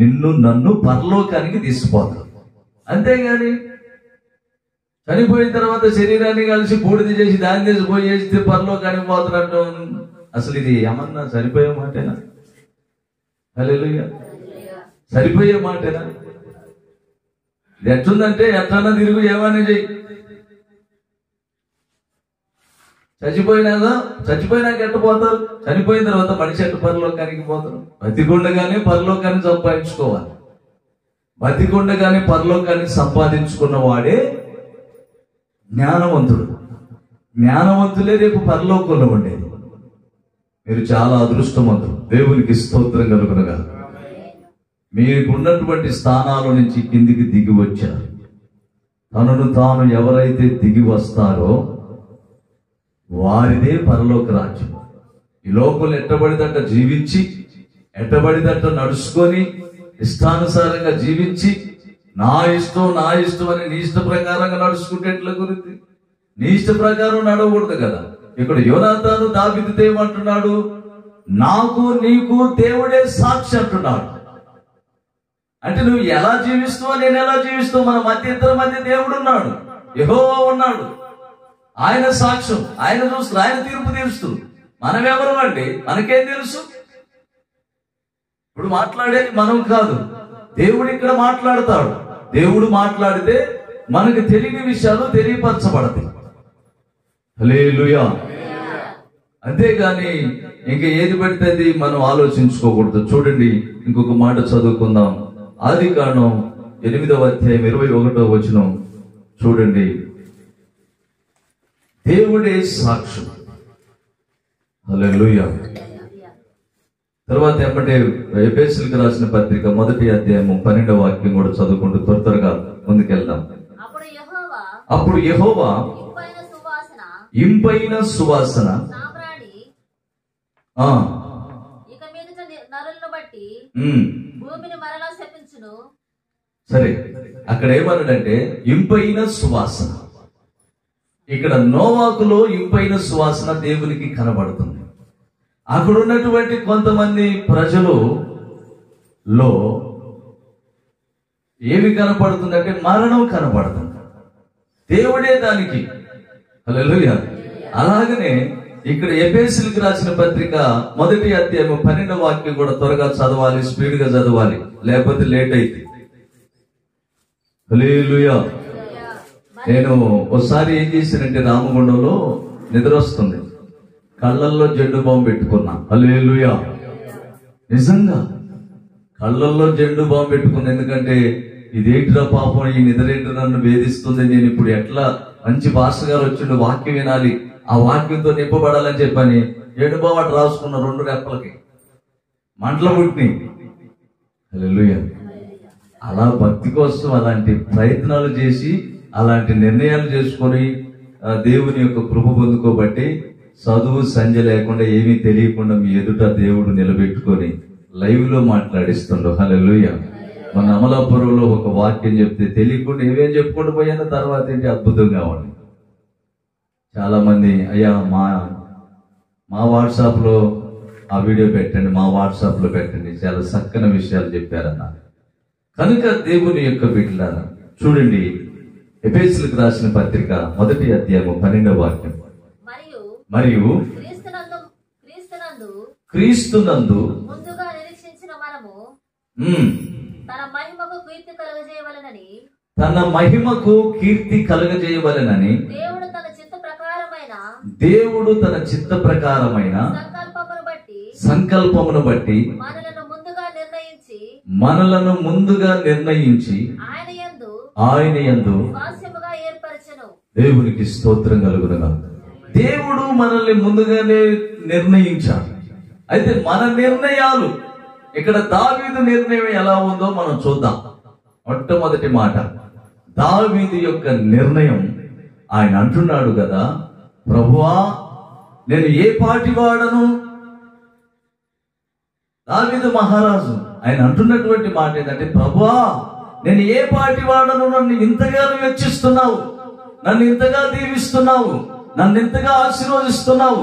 నిన్ను నన్ను పరలోకానికి తీసుకుపోతాడు. అంతేగాని చనిపోయిన తర్వాత శరీరాన్ని కలిసి బూడిద చేసి దాన్ని తీసిపోయి చేస్తే పరలోకానికి పోతాడు. అసలు ఇది ఏమన్నా సరిపోయే మాటేనా? హల్లెలూయా. సరిపోయే మాటేనా? ఇది ఎట్లుందంటే, ఎట్లన్నా తిరుగు, ఏమన్నా చెయ్యి. చచ్చిపోయినాక ఎట్ట పోతారు? చనిపోయిన తర్వాత మనిషి ఎట్ట పరలోకానికి పోతారు? బతికుండగానే పరలోకాన్ని సంపాదించుకోవాలి. బతికుండగానే పరలోకాన్ని సంపాదించుకున్న వాడే జ్ఞానవంతుడు. జ్ఞానవంతులే రేపు పరలోకంలో ఉండేది. మీరు చాలా అదృష్టవంతులు. దేవునికి స్తోత్రం కలుగునుగా. మీకు ఉన్నటువంటి స్థానాల నుంచి కిందికి దిగి వచ్చారు. తనను తాను ఎవరైతే దిగి వస్తారో వారిదే పరలోక రాజ్యం. ఈ లోకంలో ఎట్టబడిదట్ట జీవించి, ఎట్టబడిదట్ట నడుచుకొని, ఇష్టానుసారంగా జీవించి, నా ఇష్టం అని నీ ఇష్ట ప్రకారంగా నడుచుకుంటే ఎట్లా గురించి? నీ ఇష్ట ప్రకారం నడవకూడదు కదా. ఇక్కడ యోనాతాను దావీదుతో ఏమంటున్నాడు? నాకు నీకు దేవుడే సాక్షి అంటున్నాడు. అంటే నువ్వు ఎలా జీవిస్తావో నేను ఎలా జీవిస్తావు, మన మధ్య ఇద్దరి మధ్య దేవుడు ఉన్నాడు, యెహోవా ఉన్నాడు. ఆయన సాక్ష్యం, ఆయన చూస్తూ, ఆయన తీర్పు తీరుస్తూ. మనం ఎవరు అండి? మనకేం తెలుసు? ఇప్పుడు మాట్లాడేది మనం కాదు, దేవుడు ఇక్కడ మాట్లాడతాడు. దేవుడు మాట్లాడితే మనకు తెలియని విషయాలు తెలియపరచబడతాయి. హల్లెలూయా. అంతేగాని ఇంకా ఏది పెడితే అది మనం ఆలోచించుకోకూడదు. చూడండి, ఇంకొక మాట చదువుకుందాం. ఆదికాండం 8వ అధ్యాయం 21వ వచనం చూడండి. దేవుడే సాక్ష్యం. హల్లెలూయా. తర్వాత ఏమంటే ఎఫెసీయులకు రాసిన పత్రిక 1వ అధ్యాయం 12వ వాక్యం కూడా చదువుకుంటూ త్వరగా ముందుకెళ్దాం. అప్పుడు యెహోవా ఇంపైన సువాసన సరే, అక్కడ ఏమన్నాడంటే ఇంపైన సువాసన. ఇక్కడ నోవాకులో ఇంపైన సువాసన దేవునికి కనబడుతుంది. అక్కడ ఉన్నటువంటి కొంతమంది ప్రజలలో ఏమి కనపడుతుందంటే మరణం కనపడుతుంది. దేవుడే దానికి. హల్లెలూయా. అలాగనే ఇక్కడ ఎఫెసీయులకు రాసిన పత్రిక 1వ అధ్యాయం 12వ వాక్యం కూడా త్వరగా చదవాలి, స్పీడ్ గా చదవాలి, లేకపోతే లేట్ అయితే. హల్లెలూయా. నేను ఒకసారి ఏం చేశానంటే, రామగుండంలో నిద్ర వస్తుంది, కళ్ళల్లో జెండు బాంబు పెట్టుకున్నా. హల్లెలూయా. నిజంగా కళ్ళల్లో జెండు బాంబు పెట్టుకున్నా. ఎందుకంటే ఇదేంటిరా పాపం, ఈ నిద్రేంటి నన్ను వేధిస్తుంది, నేను ఇప్పుడు ఎట్లా, మంచి పాస్టర్ గారు వచ్చిండు, వాక్యం వినాలి, ఆ వాక్యంతో నింపబడాలని చెప్పని జెండు బాంబు అటు రాసుకున్న 2 రెప్పలకి మంటలు పుట్టినాయి. హల్లెలూయా. అలా భక్తి కోసం అలాంటి ప్రయత్నాలు చేసి, అలాంటి నిర్ణయాలు చేసుకొని దేవుని యొక్క కృప పొందుకోబట్టి చదువు సంధ్య లేకుండా ఏమీ తెలియకుండా మీ ఎదుట దేవుడు నిలబెట్టుకొని లైవ్ లో మాట్లాడిస్తుండు. హల్లెలూయా. మన అమలాపురంలో ఒక వాక్యం చెప్తే తెలియకుండా ఏమేం చెప్పుకుంటూ పోయాను, తర్వాత ఏంటి అద్భుతంగా ఉంది. చాలా మంది అయ్యా మా వాట్సాప్లో ఆ వీడియో పెట్టండి, మా వాట్సాప్లో పెట్టండి, చాలా చక్కని విషయాలు చెప్పారన్న. కనుక దేవుని యొక్క బిడ్డలారా చూడండి, ఎఫెసీయులకు రాసిన పత్రిక 1వ అధ్యాయం 12వ వాక్యం. మరియు క్రీస్తునందు ముందుగా నిరీక్షించిన మనము తన మహిమకు కీర్తి కలుగజేయవలెనని దేవుడు తన చిత్త ప్రకారమైన సంకల్పమును బట్టి మనలను ముందుగా నిర్ణయించి ఆయన యందు దేవునికి స్తోత్రం కలుగునుగా. దేవుడు మనల్ని ముందుగానే నిర్ణయించాడు. అయితే మన నిర్ణయాలు, ఇక్కడ దావీదు నిర్ణయం ఎలా ఉందో మనం చూద్దాం. మొట్టమొదటి మాట, దావీదు యొక్క నిర్ణయం. ఆయన అంటున్నాడు కదా, ప్రభువా నేను ఏ పాటి వాడను. దావీదు మహారాజు ఆయన అంటున్నటువంటి మాట ఏంటంటే, ప్రభువా నేను ఏ పాటి వాడను, నన్ను ఇంతగా వెచ్చిస్తున్నావు, నన్ను ఇంతగా దీవిస్తున్నావు, నన్ను ఇంతగా ఆశీర్వదిస్తున్నావు,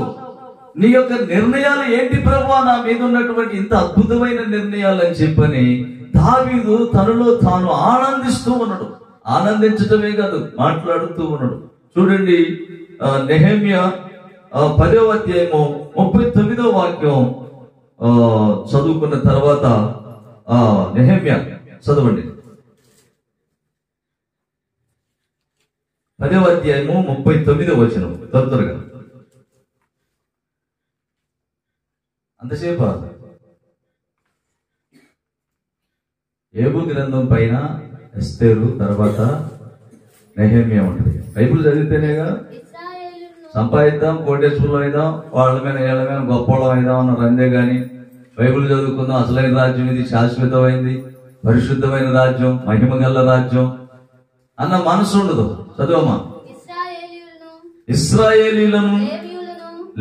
నీ యొక్క నిర్ణయాలు ఏంటి ప్రభువా, నా మీద ఉన్నటువంటి ఇంత అద్భుతమైన నిర్ణయాలు అని చెప్పని దావీదు తనలో తాను ఆనందిస్తూ ఉన్నాడు. ఆనందించటమే కాదు, మాట్లాడుతూ ఉన్నాడు. చూడండి, నెహెమ్యా 10వ అధ్యాయము 39వ వాక్యం చదువుకున్న తర్వాత నెహెమ్యా చదవండి. 10వ అధ్యాయము 39వ వచనం త్వరగా. అంతసేపు ఏబు గ్రంథం పైన ఎస్తేరు, తర్వాత నెహెమ్యా ఉంటుంది. బైబిల్ చదివితేనేగా సంపాదిద్దాం, కోటేశ్వరులు అయిదాం, వాళ్ళ మీద ఏళ్ళ మీద గొప్పవాళ్ళం అయిదాం అన్నారు. అంతే గాని బైబిల్ చదువుకుందాం, అసలైన రాజ్యం ఇది, శాశ్వతమైంది, పరిశుద్ధమైన రాజ్యం, మహిమ గల రాజ్యం అన్న మనసు ఉండదు. చదువమ్మా. ఇశ్రాయేలీయులను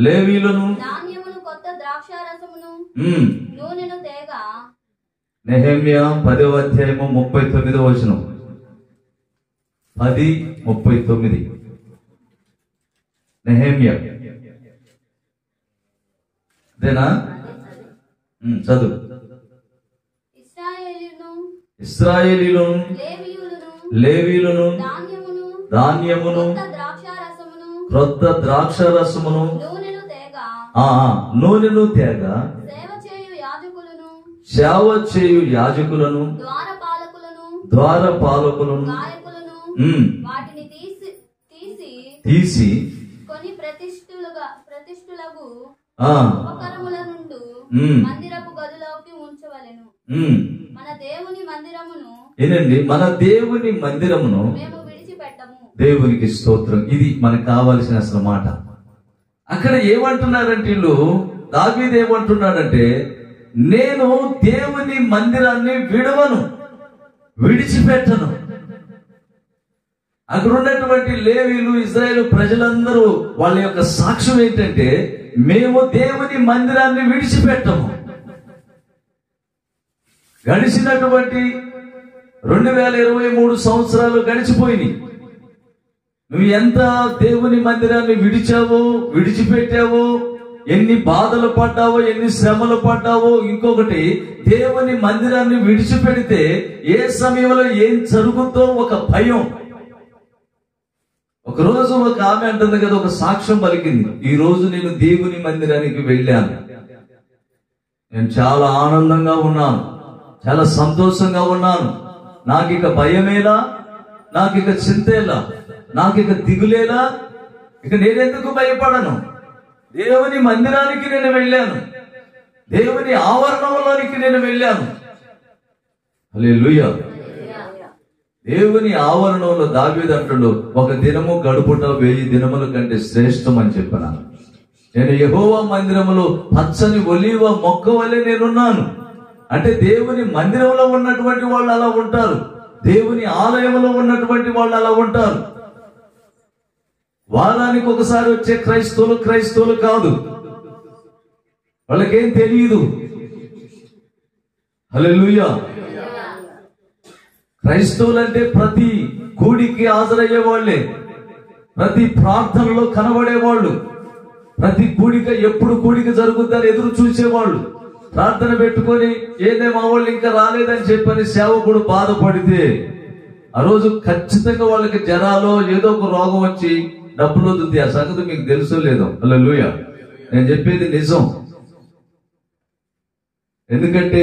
లేవీయులను నెహెమ్యా 10వ అధ్యాయము 39వ వచనం. 10:39 నెహెమ్యా. అదేనా? చదువు. ఇశ్రాయేలీయులను లేవీయులను ధాన్యమును క్రొత్త ద్రాక్షారసమును నూనెను తేగ సేవ చేయు యాజకులను ద్వారపాలకులను తీసి కొన్ని ప్రతిష్ఠులకు మందిరపు గదిలోకి ఉంచవలెను. మన దేవుని మందిరమును ఏనండి, మన దేవుని మందిరమును మేము విడిచిపెట్టము. దేవునికి స్తోత్రం. ఇది మనకు కావాల్సిన అసలు మాట. అక్కడ ఏమంటున్నారంటే వీళ్ళు, దావీదు ఏమంటున్నాడంటే, నేను దేవుని మందిరాన్ని విడిచిపెట్టను. అక్కడ ఉన్నటువంటి లేవీలు, ఇశ్రాయేలు ప్రజలందరూ వాళ్ళ యొక్క సాక్ష్యం ఏంటంటే, మేము దేవుని మందిరాన్ని విడిచిపెట్టము. గడిచినటువంటి 2023 సంవత్సరాలు గడిచిపోయినాయి. నువ్వు ఎంత దేవుని మందిరాన్ని విడిచిపెట్టావో, ఎన్ని బాధలు పడ్డావో, ఎన్ని శ్రమలు పడ్డావో. ఇంకొకటి, దేవుని మందిరాన్ని విడిచిపెడితే ఏ సమయంలో ఏం జరుగుతుందో ఒక భయం. ఒకరోజు ఒక ఆమె అంటుంది కదా, ఒక సాక్ష్యం పలికింది, ఈ రోజు నేను దేవుని మందిరానికి వెళ్ళాను, నేను చాలా ఆనందంగా ఉన్నాను, చాలా సంతోషంగా ఉన్నాను, నాకు ఇక భయమేలా, నాకు ఇక చింతేలా, నాకు ఇక దిగులేలా, ఇక నేనెందుకు భయపడను. దేవుని మందిరానికి నేను వెళ్ళాను, దేవుని ఆవరణంలోనికి నేను వెళ్ళాను. హల్లెలూయా. దేవుని ఆవరణంలో దావీదు అంటాడు, ఒక దినము గడుపుట 1000 దినముల కంటే శ్రేష్టం అని చెప్పాను. నేను యెహోవా మందిరములో పచ్చని ఒలీవ మొక్క వలె నేనున్నాను. అంటే దేవుని మందిరంలో ఉన్నటువంటి వాళ్ళు అలా ఉంటారు, దేవుని ఆలయంలో ఉన్నటువంటి వాళ్ళు అలా ఉంటారు. వారానికి ఒకసారి వచ్చే క్రైస్తవులు కాదు, వాళ్ళకేం తెలియదు. హల్లెలూయా. క్రైస్తవులంటే ప్రతి కూడికి హాజరయ్యే వాళ్ళే, ప్రతి ప్రార్థనలో కనబడేవాళ్ళు, ప్రతి కూడిక ఎప్పుడు కూడిక జరుగుతుందని ఎదురు చూసేవాళ్ళు, ప్రార్థన పెట్టుకొని ఏదే మా వాళ్ళు ఇంకా రాలేదని చెప్పని సేవకుడు బాధపడితే ఆ రోజు ఖచ్చితంగా వాళ్ళకి జ్వరాలో ఏదో ఒక రోగం వచ్చి డబ్బులు వద్దుంది. ఆ సంగతి మీకు తెలుసో లేదో. హల్లెలూయా. నేను చెప్పేది నిజం. ఎందుకంటే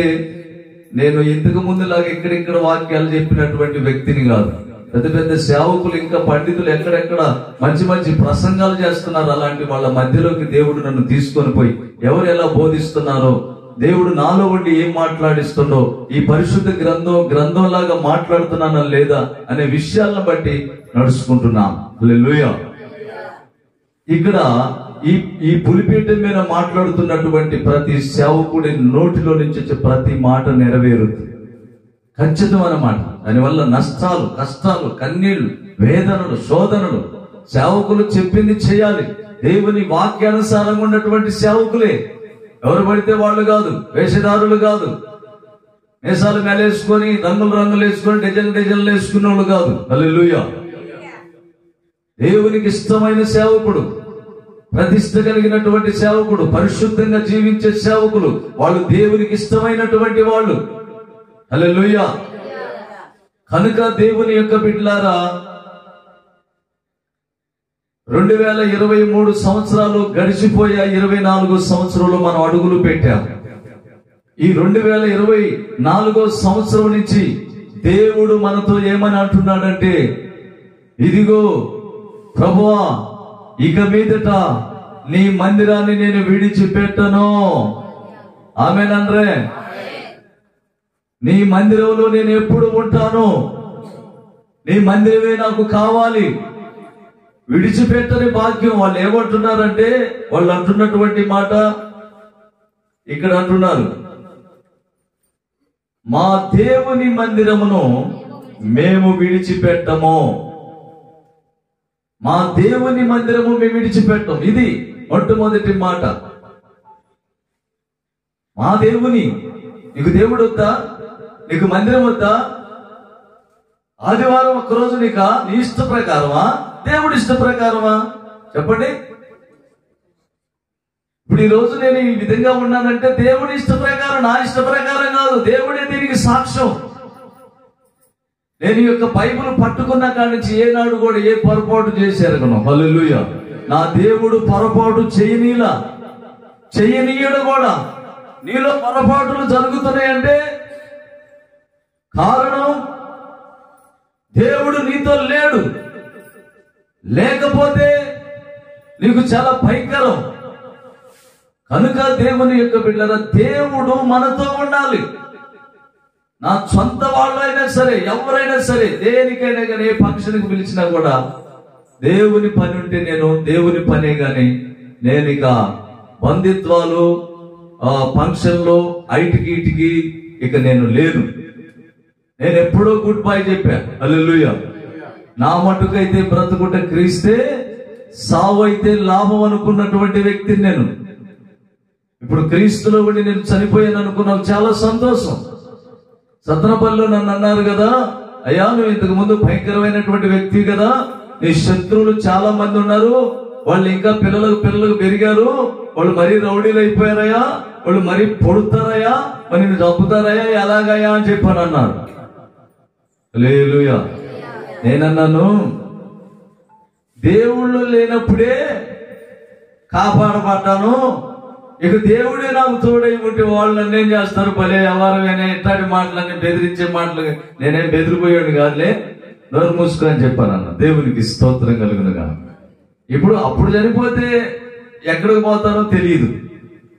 నేను ఇంతకు ముందులాగా ఇక్కడిక్కడ వాక్యాలు చెప్పినటువంటి వ్యక్తిని కాదు. పెద్ద పెద్ద సేవకులు ఇంకా పండితులు ఎక్కడెక్కడ మంచి మంచి ప్రసంగాలు చేస్తున్నారు. అలాంటి వాళ్ళ మధ్యలోకి దేవుడు నన్ను తీసుకొని పోయి ఎవరు ఎలా బోధిస్తున్నారో, దేవుడు నాలో ఉండి ఏం మాట్లాడిస్తుండో, ఈ పరిశుద్ధ గ్రంథంలాగా మాట్లాడుతున్నానా లేదా అనే విషయాలను బట్టి నడుచుకుంటున్నాం. హల్లెలూయా. ఇక్కడ ఈ పులిపీఠం మీద మాట్లాడుతున్నటువంటి ప్రతి సేవకుడి నోటిలో నుంచి వచ్చే ప్రతి మాట నెరవేరుతుంది, ఖచ్చితం అన్నమాట. దానివల్ల నష్టాలు, కష్టాలు, కన్నీళ్లు, వేదనలు, శోధనలు సేవకులు చెప్పింది చేయాలి. దేవుని వాక్యానుసారంగా ఉన్నటువంటి సేవకులే, ఎవరు పడితే వాళ్ళు కాదు, వేషధారులు కాదు, వేషాలు మేలేసుకొని రంగులు వేసుకొని డిజైన్లు వేసుకునే వాళ్ళు కాదు. హల్లెలూయా. దేవునికి ఇష్టమైన సేవకుడు, ప్రతిష్ట కలిగినటువంటి సేవకుడు, పరిశుద్ధంగా జీవించే సేవకులు, వాళ్ళు దేవునికి ఇష్టమైనటువంటి వాళ్ళు. హల్లెలూయా. కనుక దేవుని యొక్క బిడ్డలారా, 2023 సంవత్సరాలు గడిచిపోయా, 24 సంవత్సరంలో మనం అడుగులు పెట్టాం. ఈ 2024 సంవత్సరం నుంచి దేవుడు మనతో ఏమని అంటున్నాడంటే, ఇదిగో ప్రభువా, ఇక మీదట నీ మందిరాన్ని నేను విడిచిపెట్టను. ఆమేనండ్రే. నీ మందిరంలో నేను ఎప్పుడు ఉంటాను, నీ మందిరమే నాకు కావాలి, విడిచిపెట్టని భాగ్యం. వాళ్ళు ఏమంటున్నారంటే, వాళ్ళు అంటున్నటువంటి మాట ఇక్కడ అంటున్నారు, మా దేవుని మందిరమును మేము విడిచిపెట్టము. మా దేవుని మందిరము మేము విడిచిపెట్టం. ఇది మొట్టమొదటి మాట. మా దేవుని, నీకు దేవుడు వద్దా? నీకు మందిరం వద్దా? ఆదివారం ఒక్కరోజు నీకా? నీ ఇష్ట ప్రకారమా, దేవుడి ఇష్ట ప్రకారమా? చెప్పండి. ఇప్పుడు ఈ రోజు నేను ఈ విధంగా ఉన్నానంటే దేవుడి ఇష్ట ప్రకారం, నా ఇష్ట ప్రకారం కాదు. దేవుడే దీనికి సాక్ష్యం. నేను ఈ యొక్క బైబిల్ పట్టుకున్న కాడి నుంచి ఏనాడు కూడా ఏ పొరపాటు చేశారు కను. హల్లెలూయా. నా దేవుడు పొరపాటు చేయనీయడు కూడా. నీలో పొరపాటులు జరుగుతున్నాయంటే కారణం దేవుడు నీతో లేడు, లేకపోతే నీకు చాలా భయంకరం. కనుక దేవుని యొక్క బిడ్డలారా, దేవుడు మనతో ఉండాలి. నా సొంత వాళ్ళైనా సరే, ఎవరైనా సరే, దేనికైనా కానీ, ఏ ఫంక్షన్కి పిలిచినా కూడా దేవుని పని ఉంటే నేను దేవుని పనే గాని నేను ఇక బంధుత్వాలు, ఫంక్షన్లు, ఇటుకి ఇక నేను లేను. నేను ఎప్పుడో గుడ్ బై చెప్పా. హల్లెలూయా. నా మటుకైతే బ్రతుకుట క్రీస్తే, సావు అయితే లాభం అనుకున్నటువంటి వ్యక్తిని నేను. ఇప్పుడు క్రీస్తులో ఉండి నేను చనిపోయాను అనుకున్నాను, చాలా సంతోషం. సత్రపల్లిలో నన్ను అన్నారు కదా, అయ్యా నువ్వు ఇంతకు ముందు భయంకరమైనటువంటి వ్యక్తి కదా, నీ శత్రువులు చాలా మంది ఉన్నారు, వాళ్ళు ఇంకా పిల్లలకు పెరిగారు, వాళ్ళు మరీ రౌడీలు అయిపోయారయ్యా, వాళ్ళు మరీ పొడుతారయ్యా, మరి నిన్ను చంపుతారయ్యా, ఎలాగయ్యా అని చెప్పాను అన్నారు. హల్లెలూయా. నేనన్నాను, దేవుళ్ళు లేనప్పుడే కాపాడబడ్డాను, ఇక దేవుడే నాకు తోడై ఉంటే వాళ్ళు నన్నేం చేస్తారు, భలే ఎవరైనా ఇట్లాంటి మాటలన్నీ బెదిరించే మాటలు. నేనేం బెదిరిపోయాడు కాదులే, నోరు మూసుకొని అని చెప్పానన్న. దేవునికి స్తోత్రం కలుగునుగా. ఇప్పుడు అప్పుడు చనిపోతే ఎక్కడికి పోతానో తెలియదు,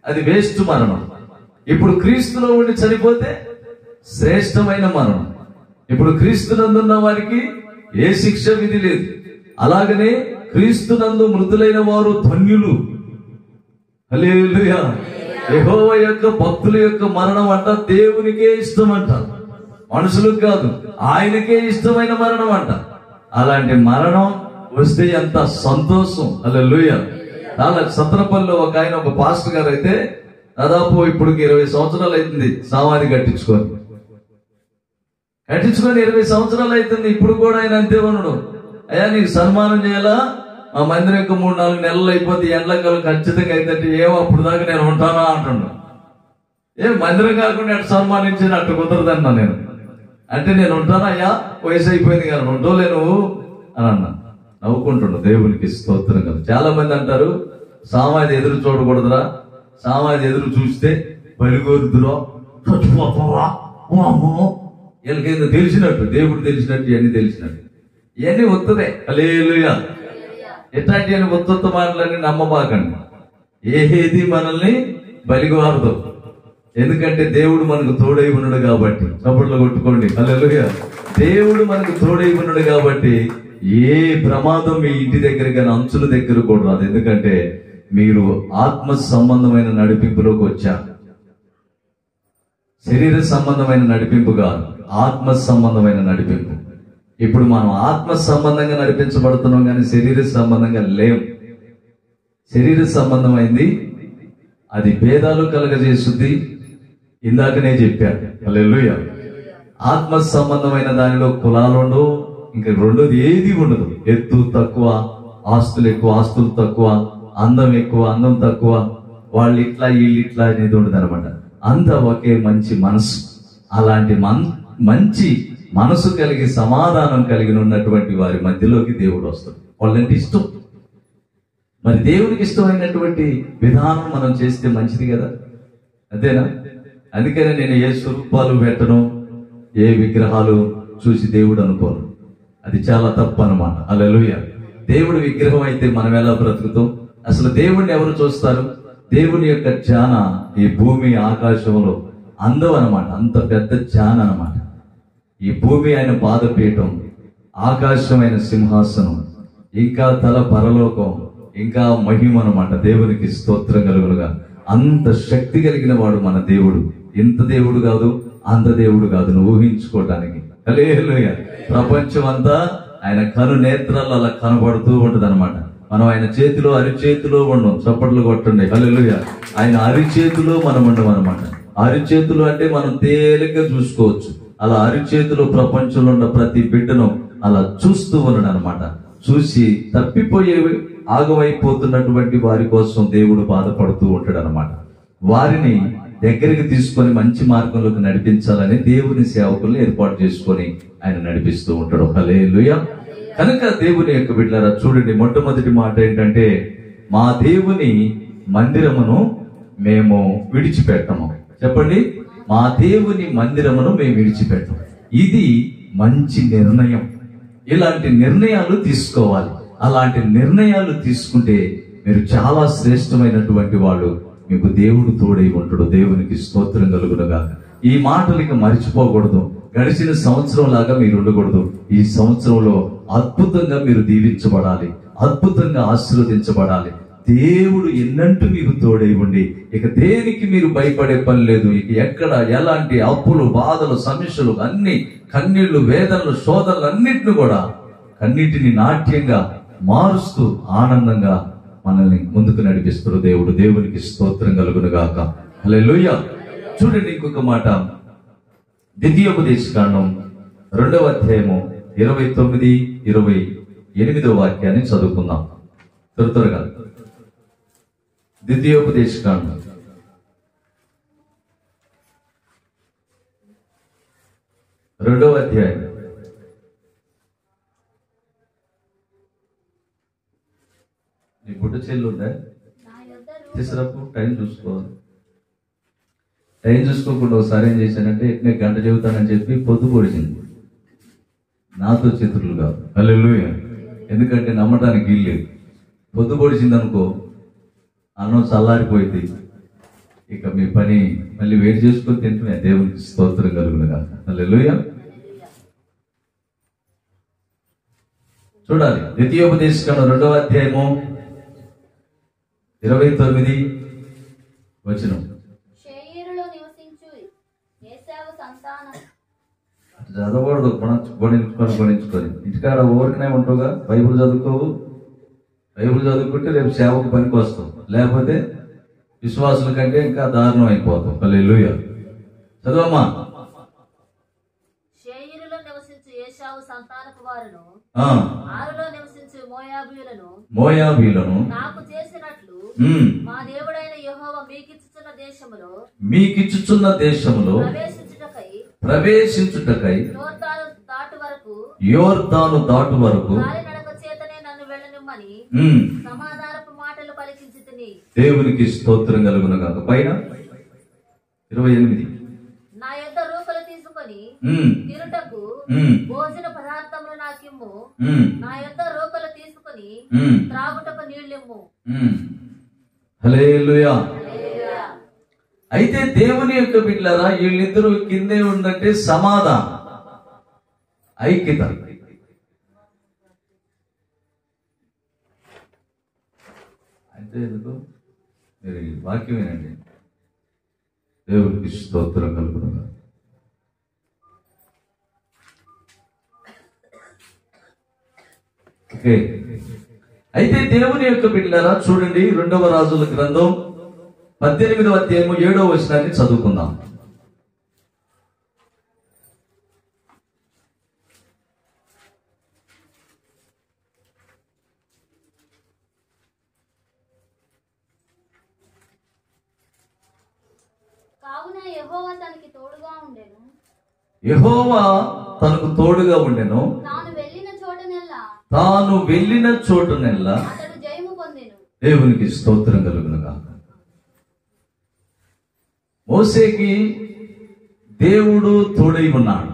అది వేస్ట్ మరణం. ఇప్పుడు క్రీస్తులో ఉండి చనిపోతే శ్రేష్టమైన మరణం. ఇప్పుడు క్రీస్తునందున్న వారికి ఏ శిక్ష విధి లేదు. అలాగనే క్రీస్తునందు మృతులైన వారు ధన్యులు. హల్లెలూయా. యెహోవా యొక్క భక్తుల యొక్క మరణం అంట దేవునికే ఇష్టం అంట, మనుషులకు కాదు, ఆయనకే ఇష్టమైన మరణం అంట. అలాంటి మరణం వస్తే ఎంత సంతోషం. హల్లెలూయా. చాలా సత్రపల్లిలో ఒక ఆయన, ఒక పాస్టర్ గారు అయితే దాదాపు ఇప్పటికి 20 సంవత్సరాలు అవుతుంది సమాధి కట్టించుకొని 20 సంవత్సరాలు అవుతుంది. ఇప్పుడు కూడా ఆయన అంతే ఉన్నాడు. అయ్యా నీకు సన్మానం చేయాలా, మా మందిరం ఇంకా 3-4 నెలలు అయిపోతే ఎండ్లకాలం ఖచ్చితంగా అయితే ఏమో అప్పుడు దాకా నేను ఉంటానా అంటున్నా. మందిరం కాకుండా అటు సన్మానించిన అట్టు కుదరదన్నా నేను. అంటే నేను ఉంటానా అయ్యా, వయసు అయిపోయింది కానీ ఉండోలే నువ్వు అని అన్నా. నవ్వుకుంటున్నా. దేవునికి స్తోత్రం కదా. చాలా మంది అంటారు సమాధి ఎదురు చూడకూడదురా, సమాధి ఎదురు చూస్తే బలిగోరుదురా, చచ్చిపోతావా, అమ్మో. వీళ్ళకేందో తెలిసినట్టు, దేవుడు తెలిసినట్టు, ఇవన్నీ తెలిసినట్టు, ఇవన్నీ వస్తుందే. హల్లెలూయా. ఎట్లాంటి అని ఉత్త మాటలన్నీ నమ్మబాకండి. ఏది మనల్ని బలిగోరదు. ఎందుకంటే దేవుడు మనకు తోడై ఉన్నాడు కాబట్టి. చప్పట్లు కొట్టుకోండి. హల్లెలూయా. దేవుడు మనకు తోడై ఉన్నాడు కాబట్టి ఏ ప్రమాదం మీ ఇంటి దగ్గర కానీ అంచుల దగ్గర కూడా రాదు. ఎందుకంటే మీరు ఆత్మ సంబంధమైన నడిపింపులోకి వచ్చారు. శరీర సంబంధమైన నడిపింపు కాదు, ఆత్మ సంబంధమైన నడిపింపు. ఇప్పుడు మనం ఆత్మ సంబంధంగా నడిపించబడుతున్నాం కానీ శరీర సంబంధంగా లేవు. శరీర సంబంధమైంది అది భేదాలు కలగజేస్తుంది. ఇందాకనే చెప్పాను. హల్లెలూయా. ఆత్మ సంబంధమైన దానిలో కులాలు ఉండవు, ఇంకా రెండోది ఏది ఉండదు. ఎత్తు తక్కువ, ఆస్తులు ఎక్కువ, ఆస్తులు తక్కువ, అందం ఎక్కువ, అందం తక్కువ, వాళ్ళు ఇట్లా వీళ్ళు ఇట్లా అనేది ఉండదు అనమాట. అంతా ఒకే మంచి మనసు. అలాంటి మంచి మనసు కలిగి సమాధానం కలిగి ఉన్నటువంటి వారి మధ్యలోకి దేవుడు వస్తాడు. వాళ్ళంటే ఇష్టం. మరి దేవుడికి ఇష్టమైనటువంటి విధానం మనం చేస్తే మంచిది కదా, అంతేనా? అందుకనే నేను ఏ స్వరూపాలు పెట్టను, ఏ విగ్రహాలు చూసి దేవుడు అనుకోను. అది చాలా తప్పు అనమాట. హల్లెలూయా. దేవుడు విగ్రహం అయితే మనం ఎలా బ్రతుకుతాం? అసలు దేవుడిని ఎవరు చూస్తారు? దేవుని యొక్క ధ్యాన ఈ భూమి ఆకాశంలో అందం అనమాట. అంత పెద్ద ధ్యాన అనమాట. ఈ భూమి ఆయన పాదపీఠం, ఆకాశమైన సింహాసనం, ఇంకా తల పరలోకం, ఇంకా మహిమ అనమాట. దేవునికి స్తోత్రం కలుగునుగా. అంత శక్తి కలిగిన వాడు మన దేవుడు. ఇంత దేవుడు కాదు, అంత దేవుడు కాదు, నువ్వు ఊహించుకోవటానికి. హల్లెలూయా. ప్రపంచం అంతా ఆయన కను నేత్రాలు అలా కనబడుతూ ఉంటది అనమాట. మనం ఆయన చేతిలో అరిచేతిలో ఉండం. చప్పట్లు కొట్టండి. హల్లెలూయా. ఆయన అరిచేతిలో మనం ఉండం అనమాట. అరిచేతులు అంటే మనం తేలిగ్గా చూసుకోవచ్చు. అలా అరిచేతిలో ప్రపంచంలో ఉన్న ప్రతి బిడ్డను అలా చూస్తూ ఉన్నాడు అనమాట. చూసి తప్పిపోయేవి ఆగమైపోతున్నటువంటి వారి కోసం దేవుడు బాధపడుతూ ఉంటాడు అనమాట. వారిని దగ్గరికి తీసుకొని మంచి మార్గంలోకి నడిపించాలని దేవుని సేవకుల్ని ఏర్పాటు చేసుకొని ఆయన నడిపిస్తూ ఉంటాడు. హల్లెలూయా. కనుక దేవుని యొక్క బిడ్డలారా చూడండి, మొట్టమొదటి మాట ఏంటంటే, మా దేవుని మందిరమును మేము విడిచిపెట్టము. చెప్పండి, మా దేవుని మందిరమును మేము విడిచిపెట్టము. ఇది మంచి నిర్ణయం. ఇలాంటి నిర్ణయాలు తీసుకోవాలి. అలాంటి నిర్ణయాలు తీసుకుంటే మీరు చాలా శ్రేష్టమైనటువంటి వాళ్ళు. మీకు దేవుడు తోడై ఉంటాడు. దేవునికి స్తోత్రం కలుగునుగా. ఈ మాటలకి మర్చిపోకూడదు. గడిచిన సంవత్సరం లాగా మీరు ఉండకూడదు. ఈ సంవత్సరంలో అద్భుతంగా మీరు దీవించబడాలి, అద్భుతంగా ఆశీర్వదించబడాలి. దేవుడు ఎన్నంటూ మీకు తోడై ఉండి ఇక దేనికి మీరు భయపడే పని లేదు. ఇక ఎక్కడ ఎలాంటి అప్పులు, బాధలు, సమస్యలు, అన్ని కన్నీళ్లు, వేదనలు, శోధనలు అన్నిటిని కూడా కన్నిటిని నాట్యంగా మారుస్తూ ఆనందంగా మనల్ని ముందుకు నడిపిస్తున్న దేవుడు. దేవునికి స్తోత్రం కలుగునుగాక. హల్లెలూయా. చూడండి ఇంకొక మాట, ద్వితీయోపదేశకాండం 2వ అధ్యాయము 29, 28 వాక్యాన్ని చదువుకుందాం త్వరగా. ద్వితీయోపదేశకాండం 2వ అధ్యాయం 'నీ బుట్ట చెల్లు ఉందా తీసుకురాపు, టైం చూసుకోవాలి. టైం చూసుకోకుండా ఒకసారి ఏం చేశానంటే నేను గంట చెబుతానని చెప్పి పొద్దు పొడిచింది. నాతో చిత్రులు కాదు. హల్లెలూయా. ఎందుకంటే నమ్మటానికి వీల్లేదు. పొద్దు పొడిచింది అనుకో, అన్నం చల్లారిపోయింది, ఇక మీ పని మళ్ళీ వేడి చేసుకొని తింటున్నా. దేవునికి స్తోత్రం కలుగునుగా. హల్లెలూయా. చూడాలి, ద్వితీయోపదేశకాండం 2వ అధ్యాయము 29 వచనం. షేయీరులో నివసించు ఏశావు సంతానం. చదవకూడదు, కొనించుకొని ఇంటికాడ ఊరికనే ఉంటావుగా. బైబుల్ చదువుకోవు. బైబుల్ చదువుకుంటే రేపు సేవకు పనికి వస్తావు, లేకపోతే విశ్వాసుల కంటే ఇంకా దారుణం అయిపోతాం. హల్లెలూయా. చదవమ్మా. షేయీరులో నివసించు ఏశావు సంతానపు వారును, ఆరులో నివసించు మోయాబీలను నాకు చేసినట్లు మా దేవుడైన యెహోవా మీకిచ్చుచున్న దేశములో ప్రవేశించుటకై యోర్దాను దాటు వరకు సమాధానపు మాటలు పలికించితిని. దేవునికి స్తోత్రం కలుగును గాక. పైన 28 నా యొద్ద రూకలు తీసుకొని తిరుటకు భోజన పదార్థములు నాకిమ్ము. నా యొద్ద రూకలు తీసుకొని త్రాగుటకు నీళ్ళిమ్ము. హల్లెలూయా. అయితే దేవుని యొక్క బిడ్డలారా, వీళ్ళిద్దరూ కిందే ఉందంటే సమాధానం, ఐక్యత. అంటే ఎందుకు మీరు వాక్యమేనండి. దేవునికి స్తోత్రం కలుగును. ఓకే. అయితే దేవుని యొక్క బిడ్డలారా చూడండి, 2వ రాజుల గ్రంథం 18వ అధ్యాయము 7వ వచనాన్ని చదువుకుందాం. కావున యెహోవా తనకి తోడుగా ఉండెను. యెహోవా తనకు తోడుగా ఉండెను. తాను వెళ్ళిన చోటనెల్లా అతడు జయము పొందెను. దేవునికి స్తోత్రం కలుగును గాక. మోసేకి దేవుడు తోడై ఉన్నాడు.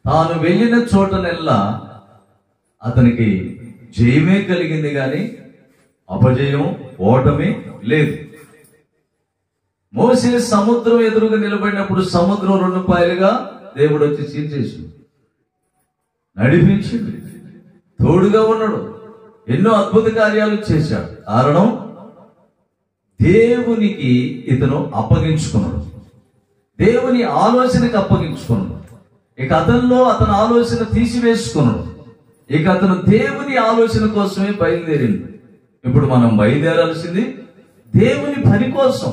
తాను వెళ్ళిన చోటనెల్లా అతనికి జయమే కలిగింది, గాని అపజయం, ఓటమి లేదు. మోసే సముద్రం ఎదురుగా నిలబడినప్పుడు సముద్రం 2 పాయలుగా దేవుడు వచ్చి చీల్చేసి నడిపించింది. తోడుగా ఉన్నాడు, ఎన్నో అద్భుత కార్యాలు చేశాడు. కారణం దేవునికి ఇతను అప్పగించుకున్నాడు, దేవుని ఆలోచనకి అప్పగించుకున్నాడు. ఇక అతనిలో అతని ఆలోచన తీసివేసుకున్నాడు. ఇక అతను దేవుని ఆలోచన కోసమే బయలుదేరింది. ఇప్పుడు మనం బయలుదేరాల్సింది దేవుని పని కోసం.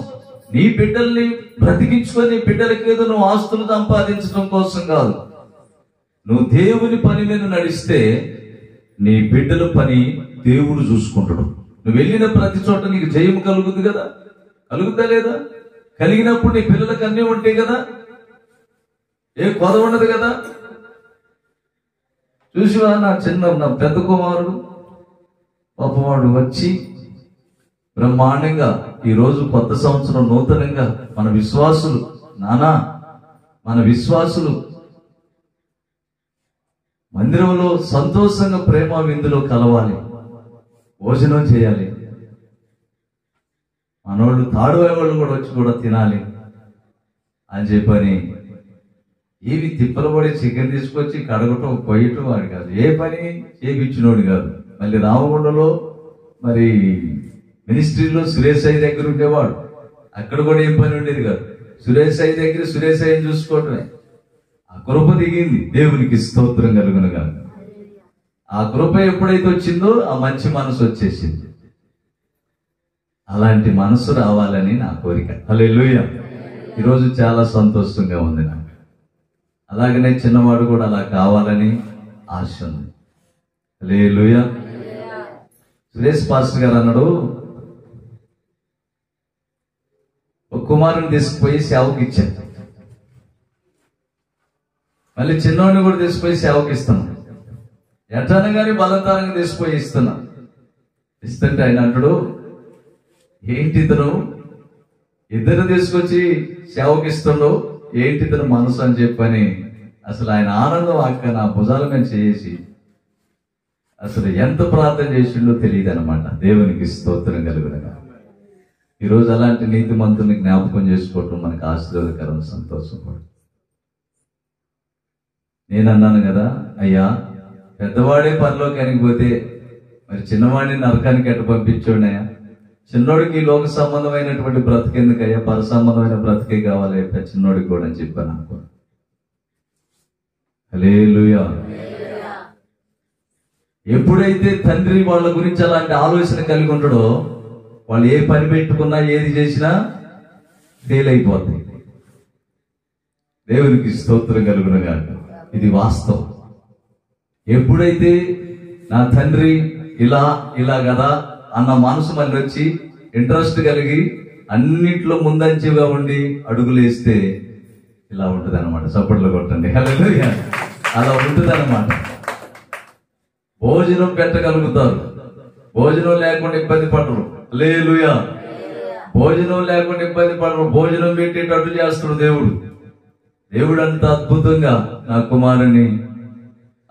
నీ బిడ్డల్ని బ్రతికించుకొని నీ బిడ్డలకి ఏదో నువ్వు ఆస్తులు సంపాదించడం కోసం కాదు. నువ్వు దేవుని పని మీద నడిస్తే నీ బిడ్డల పని దేవుడు చూసుకుంటాడు. నువ్వు వెళ్ళిన ప్రతి చోట నీకు జయం కలుగుతుంది కదా, కలుగుతా లేదా? కలిగినప్పుడు నీ పిల్లలకు అన్నీ ఉంటాయి కదా, ఏ కొద ఉండదు కదా. చూసివా, నా పెద్ద కుమారుడు పాపవాడు వచ్చి బ్రహ్మాండంగా ఈరోజు కొత్త సంవత్సరం నూతనంగా మన విశ్వాసులు మందిరంలో సంతోషంగా ప్రేమ విందులో కలవాలి, భోజనం చేయాలి. మనోళ్ళు తాడువే వాళ్ళు కూడా వచ్చి కూడా తినాలి అని చెప్పని ఏవి తిప్పలు పడి చికెన్ తీసుకొచ్చి కడగటం, కొయ్యటం వాడు కాదు. ఏ పని చేయించినోడు కాదు. మళ్ళీ రామగుండలో మరి మినిస్ట్రీలో సురేష్ అయ్య దగ్గర ఉండేవాడు. అక్కడ కూడా ఏం పని ఉండేది కాదు. సురేష్ అయ్య దగ్గర సురేష్ అయ్యని చూసుకోవటమే. ఆ కృప దిగింది. దేవునికి స్తోత్రం కలుగును గాక. ఆ కృప ఎప్పుడైతే వచ్చిందో ఆ మంచి మనసు వచ్చేసింది. అలాంటి మనసు రావాలని నా కోరిక. హల్లెలూయా. ఈరోజు చాలా సంతోషంగా ఉంది నాకు. అలాగనే చిన్నవాడు కూడా అలా కావాలని ఆశ ఉంది. హల్లెలూయా. సురేష్ పాస్టర్ గారు అన్నాడు, ఒక కుమారుని తీసుకుపోయి సేవకి ఇచ్చాను, మళ్ళీ చిన్నవాడిని కూడా తీసుకుపోయి సేవకి ఇస్తాను. ఎట్టనగానే బలవంతానంగా తీసుకుపోయి ఇస్తున్నా. ఇస్తుంటే ఆయన అంటాడు, ఏంటి ఇద్దరు తీసుకొచ్చి సేవకి ఇస్తుండవు, ఏంటి మనసు అని చెప్పని అసలు ఆయన ఆనందం అక్క నా భుజాల మీద చేసి అసలు ఎంత ప్రార్థన చేసిండో తెలియదు అనమాట. దేవునికి స్తోత్రం కలుగునగా. ఈరోజు అలాంటి నీతిమంతుల్ని జ్ఞాపకం చేసుకోవటం మనకు ఆశీర్వాదకరం, సంతోషం. నేను అన్నాను కదా, అయ్యా పెద్దవాడే పరలోకానికి పోతే మరి చిన్నవాడిని నరకానికి ఎట్ట పంపించోడయ్యా? చిన్నోడికి లోక సంబంధమైనటువంటి బ్రతికేందుకయ్యా, పర సంబంధమైన బ్రతికే కావాలి చిన్నోడికి కూడా అని చెప్పాను అనుకో. హల్లెలూయా. ఎప్పుడైతే తండ్రి వాళ్ళ గురించి అలాంటి ఆలోచన కలిగి ఉంటాడో వాళ్ళు ఏ పని పెట్టుకున్నా ఏది చేసినా ఫెయిల్ అయిపోతాయి. దేవునికి స్తోత్రం కలుగును గాక. ఇది వాస్తవం. ఎప్పుడైతే నా తండ్రి ఇలా ఇలా కదా అన్న మనసు మళ్ళీ వచ్చి ఇంట్రెస్ట్ కలిగి అన్నిట్లో ముందంచెగా ఉండి అడుగులు వేస్తే ఇలా ఉంటుంది అనమాట. చప్పట్లు కొట్టండి. హల్లెలూయా. అలా ఉంటుంది అనమాట. భోజనం పెట్టగలుగుతారు, భోజనం లేకుండా ఇబ్బంది పడరు. హల్లెలూయా. భోజనం లేకుండా ఇబ్బంది పడరు, భోజనం పెట్టేటట్టు చేస్తాడు దేవుడు. దేవుడు అంత అద్భుతంగా నా కుమారుని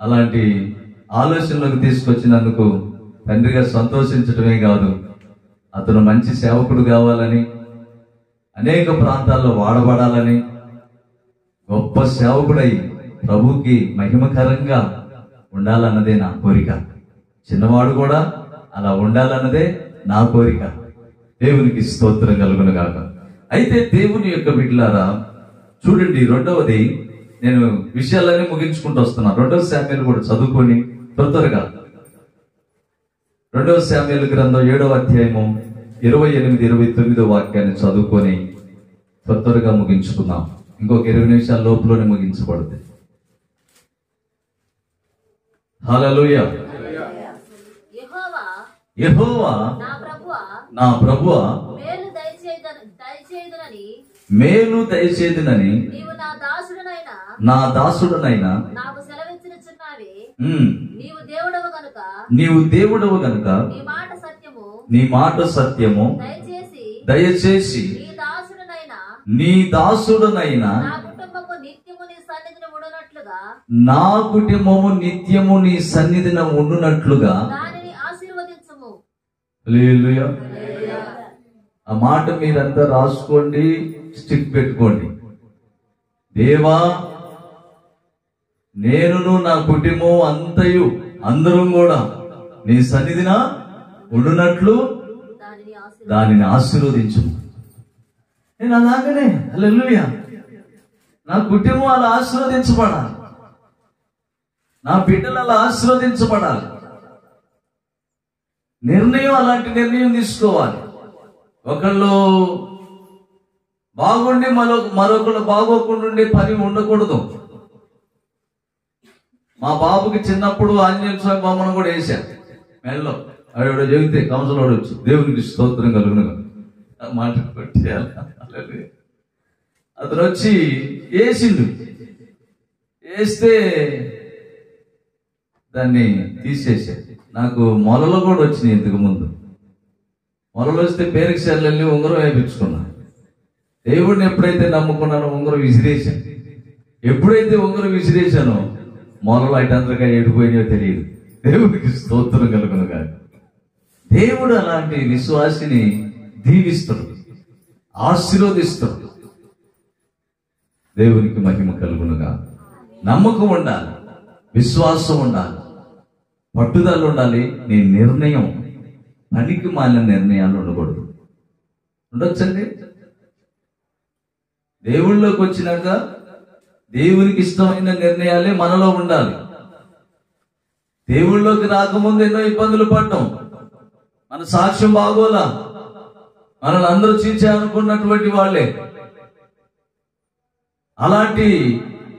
అలాంటి ఆలోచనలకు తీసుకొచ్చినందుకు తండ్రిగా సంతోషించడమే కాదు, అతను మంచి సేవకుడు కావాలని, అనేక ప్రాంతాల్లో వాడబడాలని, గొప్ప సేవకుడై ప్రభుకి మహిమకరంగా ఉండాలన్నదే నా కోరిక. చిన్నవాడు కూడా అలా ఉండాలన్నదే నా కోరిక. దేవునికి స్తోత్రం కలుగును గాక. అయితే దేవుని యొక్క బిడ్డలారా చూడండి, రెండవది నేను విషయాలన్నీ ముగించుకుంటూ వస్తున్నాను. 2వ శామ్యూయలు కూడా చదువుకొని త్వరగా 2వ శామ్యూయలు గ్రంథం 7వ అధ్యాయము 28-29 వాక్యాన్ని చదువుకొని త్వరగా ముగించుకుందాం. ఇంకొక 20 నిమిషాల లోపులోనే ముగించబడుతుంది. హల్లెలూయా. యెహోవా నా ప్రభువా మేలు దయచేదునని నా దాసుడనైనా నీవు దేవుడవు గనుక నీ మాట సత్యము దయచేసి నీ దాసుడనైనా నా కుటుంబము నిత్యము నీ సన్నిధిన ఉండునట్లుగా. హల్లెలూయా. ఆ మాట మీరంతా రాసుకోండి, స్టిక్ పెట్టుకోండి. దేవా, నేనును నా కుటుంబం అంతయు అందరం కూడా నీ సన్నిధిన ఉండునట్లు దానిని ఆశీర్వదించు. నేను అలాగనే హల్లెలూయా, నా కుటుంబం అలా ఆశీర్వదించబడాలి, నా బిడ్డలు అలా ఆశీర్వదించబడాలి. నిర్ణయం అలాంటి నిర్ణయం తీసుకోవాలి. ఒకళ్ళు బాగుండి మరొకళ్ళు బాగోకుండా పని ఉండకూడదు. మా బాబుకి చిన్నప్పుడు ఆంజనేయ స్వామి బొమ్మను కూడా వేశారు మెడలో. ఆవిడ చెబితే కౌన్సిలర్ వచ్చి దేవునికి స్తోత్రం కలుగును మాట కొట్టేయాలి. అతను వచ్చి వేసిండు, వేస్తే దాన్ని తీసేసాడు. నాకు మొలలో కూడా వచ్చినాయి ఇంతకు ముందు. మొలలు వస్తే పేరుకి సెల్లెల్ని ఉంగరం వేయించుకున్నా. దేవుడిని ఎప్పుడైతే నమ్ముకున్నానో ఉంగరం విసిరేశాను. ఎప్పుడైతే ఉంగరం విసిరేశానో మొలలు అటంతగా ఏడిపోయినాయో తెలియదు. దేవుడికి స్తోత్రం కలుగును గాక. దేవుడు అలాంటి విశ్వాసిని దీవిస్తాడు, ఆశీర్వదిస్తాడు. దేవునికి మహిమ కలుగునుగా. నమ్మకం ఉండాలి, విశ్వాసం ఉండాలి, పట్టుదల ఉండాలి. నీ నిర్ణయం పనికి మాలిన నిర్ణయాలు ఉండకూడదు. ఉండొచ్చండి. దేవుళ్ళలోకి వచ్చినాక దేవునికి ఇష్టమైన నిర్ణయాలే మనలో ఉండాలి. దేవుళ్ళలోకి రాకముందు ఎన్నో ఇబ్బందులు పడ్డాం. మన సాక్ష్యం బాగోలా, మనల్ని అందరూ చీల్చాలనుకున్నటువంటి వాళ్ళే. అలాంటి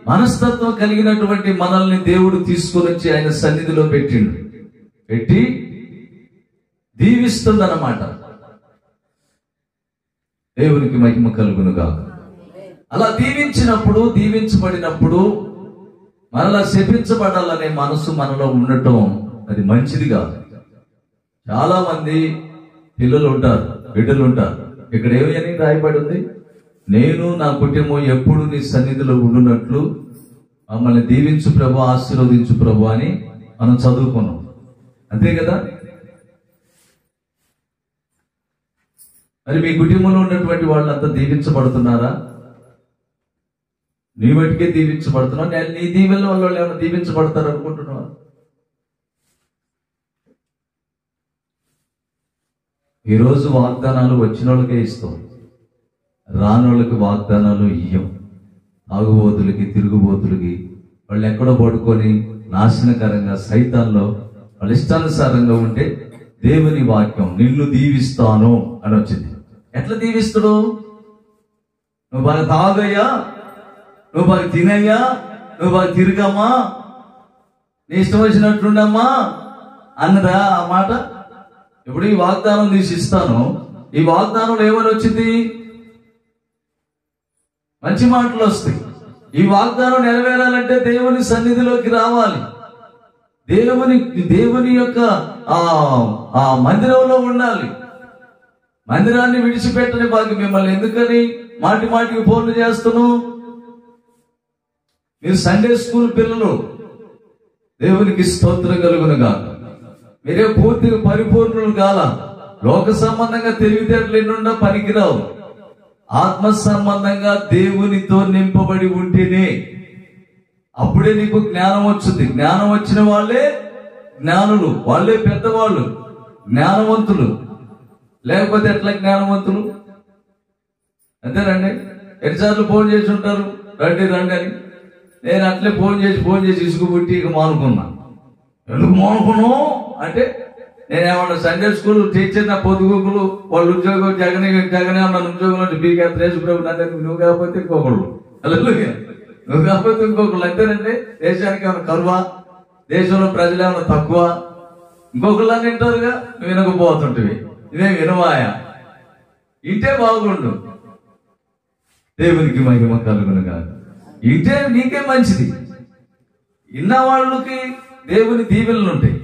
మనస్తత్వం కలిగినటువంటి మనల్ని దేవుడు తీసుకొని వచ్చి ఆయన సన్నిధిలో పెట్టి దీవిస్తుందన్నమాట. దేవునికి మహిమ కలుగునుగా. అలా దీవించినప్పుడు, దీవించబడినప్పుడు మనలా శపించబడాలనే మనసు మనలో ఉండటం అది మంచిది కాదు. చాలా మంది పిల్లలు ఉంటారు, బిడ్డలు ఉంటారు. ఇక్కడ ఏమని రాయబడి ఉంది? నేను నా కుటుంబం ఎప్పుడు నీ సన్నిధిలో ఉండునట్లు మమ్మల్ని దీవించు ప్రభు, ఆశీర్వదించు ప్రభు అని మనం చదువుకున్నాం. అంతే కదా? మరి మీ కుటుంబంలో ఉన్నటువంటి వాళ్ళంతా దీవించబడుతున్నారా? నీ బట్టికే దీవించబడుతున్నావు. నేను నీ దీవెల వల్ల ఏమైనా దీవించబడతారు అనుకుంటున్నావా? ఈరోజు వాగ్దానాలు వచ్చిన వాళ్ళకే ఇస్తాం, రానోళ్ళకి వాగ్దానాలు ఇయ్యం. తాగుబోతులకి, తిరుగుబోతులకి, వాళ్ళు ఎక్కడో పడుకొని నాశనకరంగా సైతాల్లో వాళ్ళ ఇష్టానుసారంగా ఉంటే దేవుని వాక్యం నిన్ను దీవిస్తాను అని వచ్చింది. ఎట్లా దీవిస్తాడు? నువ్వు బాగా తాగయ్యా, నువ్వు బాగా తినయ్యా, నువ్వు బాగా తిరగమ్మా, నీ ఇష్టం వచ్చినట్లుండమ్మా అన్నదా ఆ మాట? ఇప్పుడు ఈ వాగ్దానం తీసి ఇస్తాను, ఈ వాగ్దానంలో ఏమని వచ్చింది? మంచి మాటలు వస్తాయి. ఈ వాగ్దానం నెరవేరాలంటే దేవుని సన్నిధిలోకి రావాలి, దేవుని యొక్క ఆ మందిరంలో ఉండాలి. మందిరాన్ని విడిచిపెట్టని బాగా మిమ్మల్ని ఎందుకని మాటికి ఫోన్లు చేస్తున్నావు? మీరు సండే స్కూల్ పిల్లలు, దేవునికి స్తోత్రం కలుగునుగా. మీరే పూర్తిగా పరిపూర్ణులు కాల. లోక సంబంధంగా తెలివితేటలు ఎన్నుండా పనికిరావు. ఆత్మ సంబంధంగా దేవునితో నింపబడి ఉంటేనే అప్పుడే నీకు జ్ఞానం వచ్చింది. జ్ఞానం వచ్చిన వాళ్ళే జ్ఞానులు, వాళ్ళే పెద్దవాళ్ళు, జ్ఞానవంతులు. లేకపోతే ఎట్లా జ్ఞానవంతులు? అంతేనండి. ఎన్నిసార్లు ఫోన్ చేసి ఉంటారు, రండి రండి అని. నేను అట్లే ఫోన్ చేసి ఇసుగుబుట్టి ఇక మానుకున్నా. ఎందుకు మానుకున్నావు అంటే, నేనేమన్నా సండే స్కూల్ టీచర్, నా పొద్దుగుకులు వాళ్ళ ఉద్యోగం జగనే ఉన్న ఉద్యోగం నుంచి బీకే యేసుప్రభు నువ్వు కాకపోతే ఇంకొకళ్ళు, నువ్వు కాకపోతే ఇంకొకళ్ళు. అంతేనండి. దేశానికి ఏమైనా కరువా? దేశంలో ప్రజలు ఏమైనా తక్కువ? ఇంకొకళ్ళు అని వింటారుగా, నువ్వు వినకపోతుంటివి. ఇదే వినవాయా? ఇంటే బాగుండు. దేవునికి మహిమ కలుగును కాదు. ఇంటే నీకే మంచిది. ఇన్న వాళ్ళకి దేవుని దీవెనలు ఉంటాయి,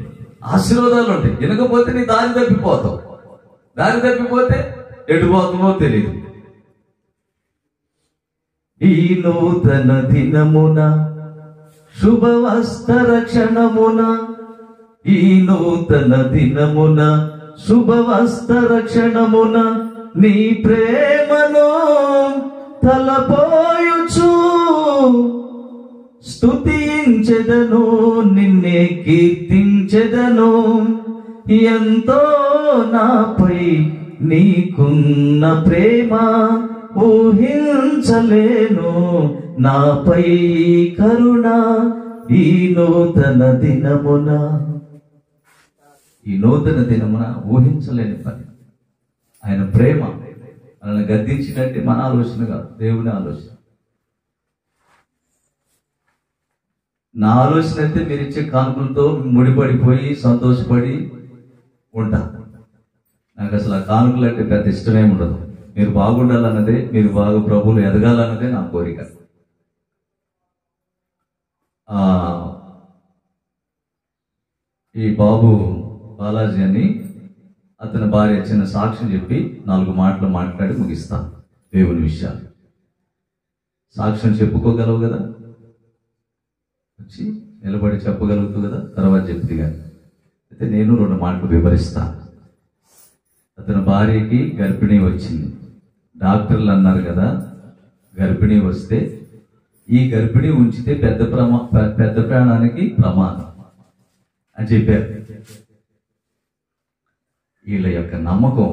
ఆశీర్వాదాలు ఉంటాయి. వినకపోతే నీ దారి తప్పిపోతావు. దారి తప్పిపోతే ఎటుపోతామో తెలియదు. ఈ నూతన దినమున శుభవస్త్ర క్షణమున, ఈ నూతన దినమున శుభవస్త్ర క్షణమున నీ ప్రేమను తలపోయుచు స్తుతించెదను, నిన్నే కీర్తించెదను. ఎంతో నాపై నీకున్న ప్రేమ ఊహించలేను, నాపై కరుణ ఈ నూతన దినమున. ఈ నూతన దినమున ఊహించలేని పని. ఆయన ప్రేమ మనల్ని గద్దించినట్టే మన ఆలోచన కాదు, దేవుని ఆలోచన. నా ఆలోచన అయితే మీరు ఇచ్చే కానుకలతో ముడిపడిపోయి సంతోషపడి ఉంటా. నాకు అసలు ఆ కానుకలు అంటే పెద్ద ఇష్టమే ఉండదు. మీరు బాగుండాలన్నదే, మీరు బాగా ప్రభువులు ఎదగాలన్నదే నా కోరిక. ఈ బాబు బాలాజీ అని అతని భార్య చిన్న సాక్ష్యం చెప్పి 4 మాటలు మాట్లాడి ముగిస్తాను. దేవుని విషయాలు సాక్ష్యం చెప్పుకోగలవు కదా, వచ్చి నిలబడి చెప్పగలుగుతావు కదా, తర్వాత చెప్తే కానీ. అయితే నేను 2 మాటలు వివరిస్తాను. అతని భార్యకి గర్భిణీ వచ్చింది. డాక్టర్లు అన్నారు కదా, గర్భిణీ వస్తే ఈ గర్భిణీ ఉంచితే పెద్ద ప్రాణానికి ప్రమాదం అని చెప్పారు. వీళ్ళ యొక్క నమ్మకం,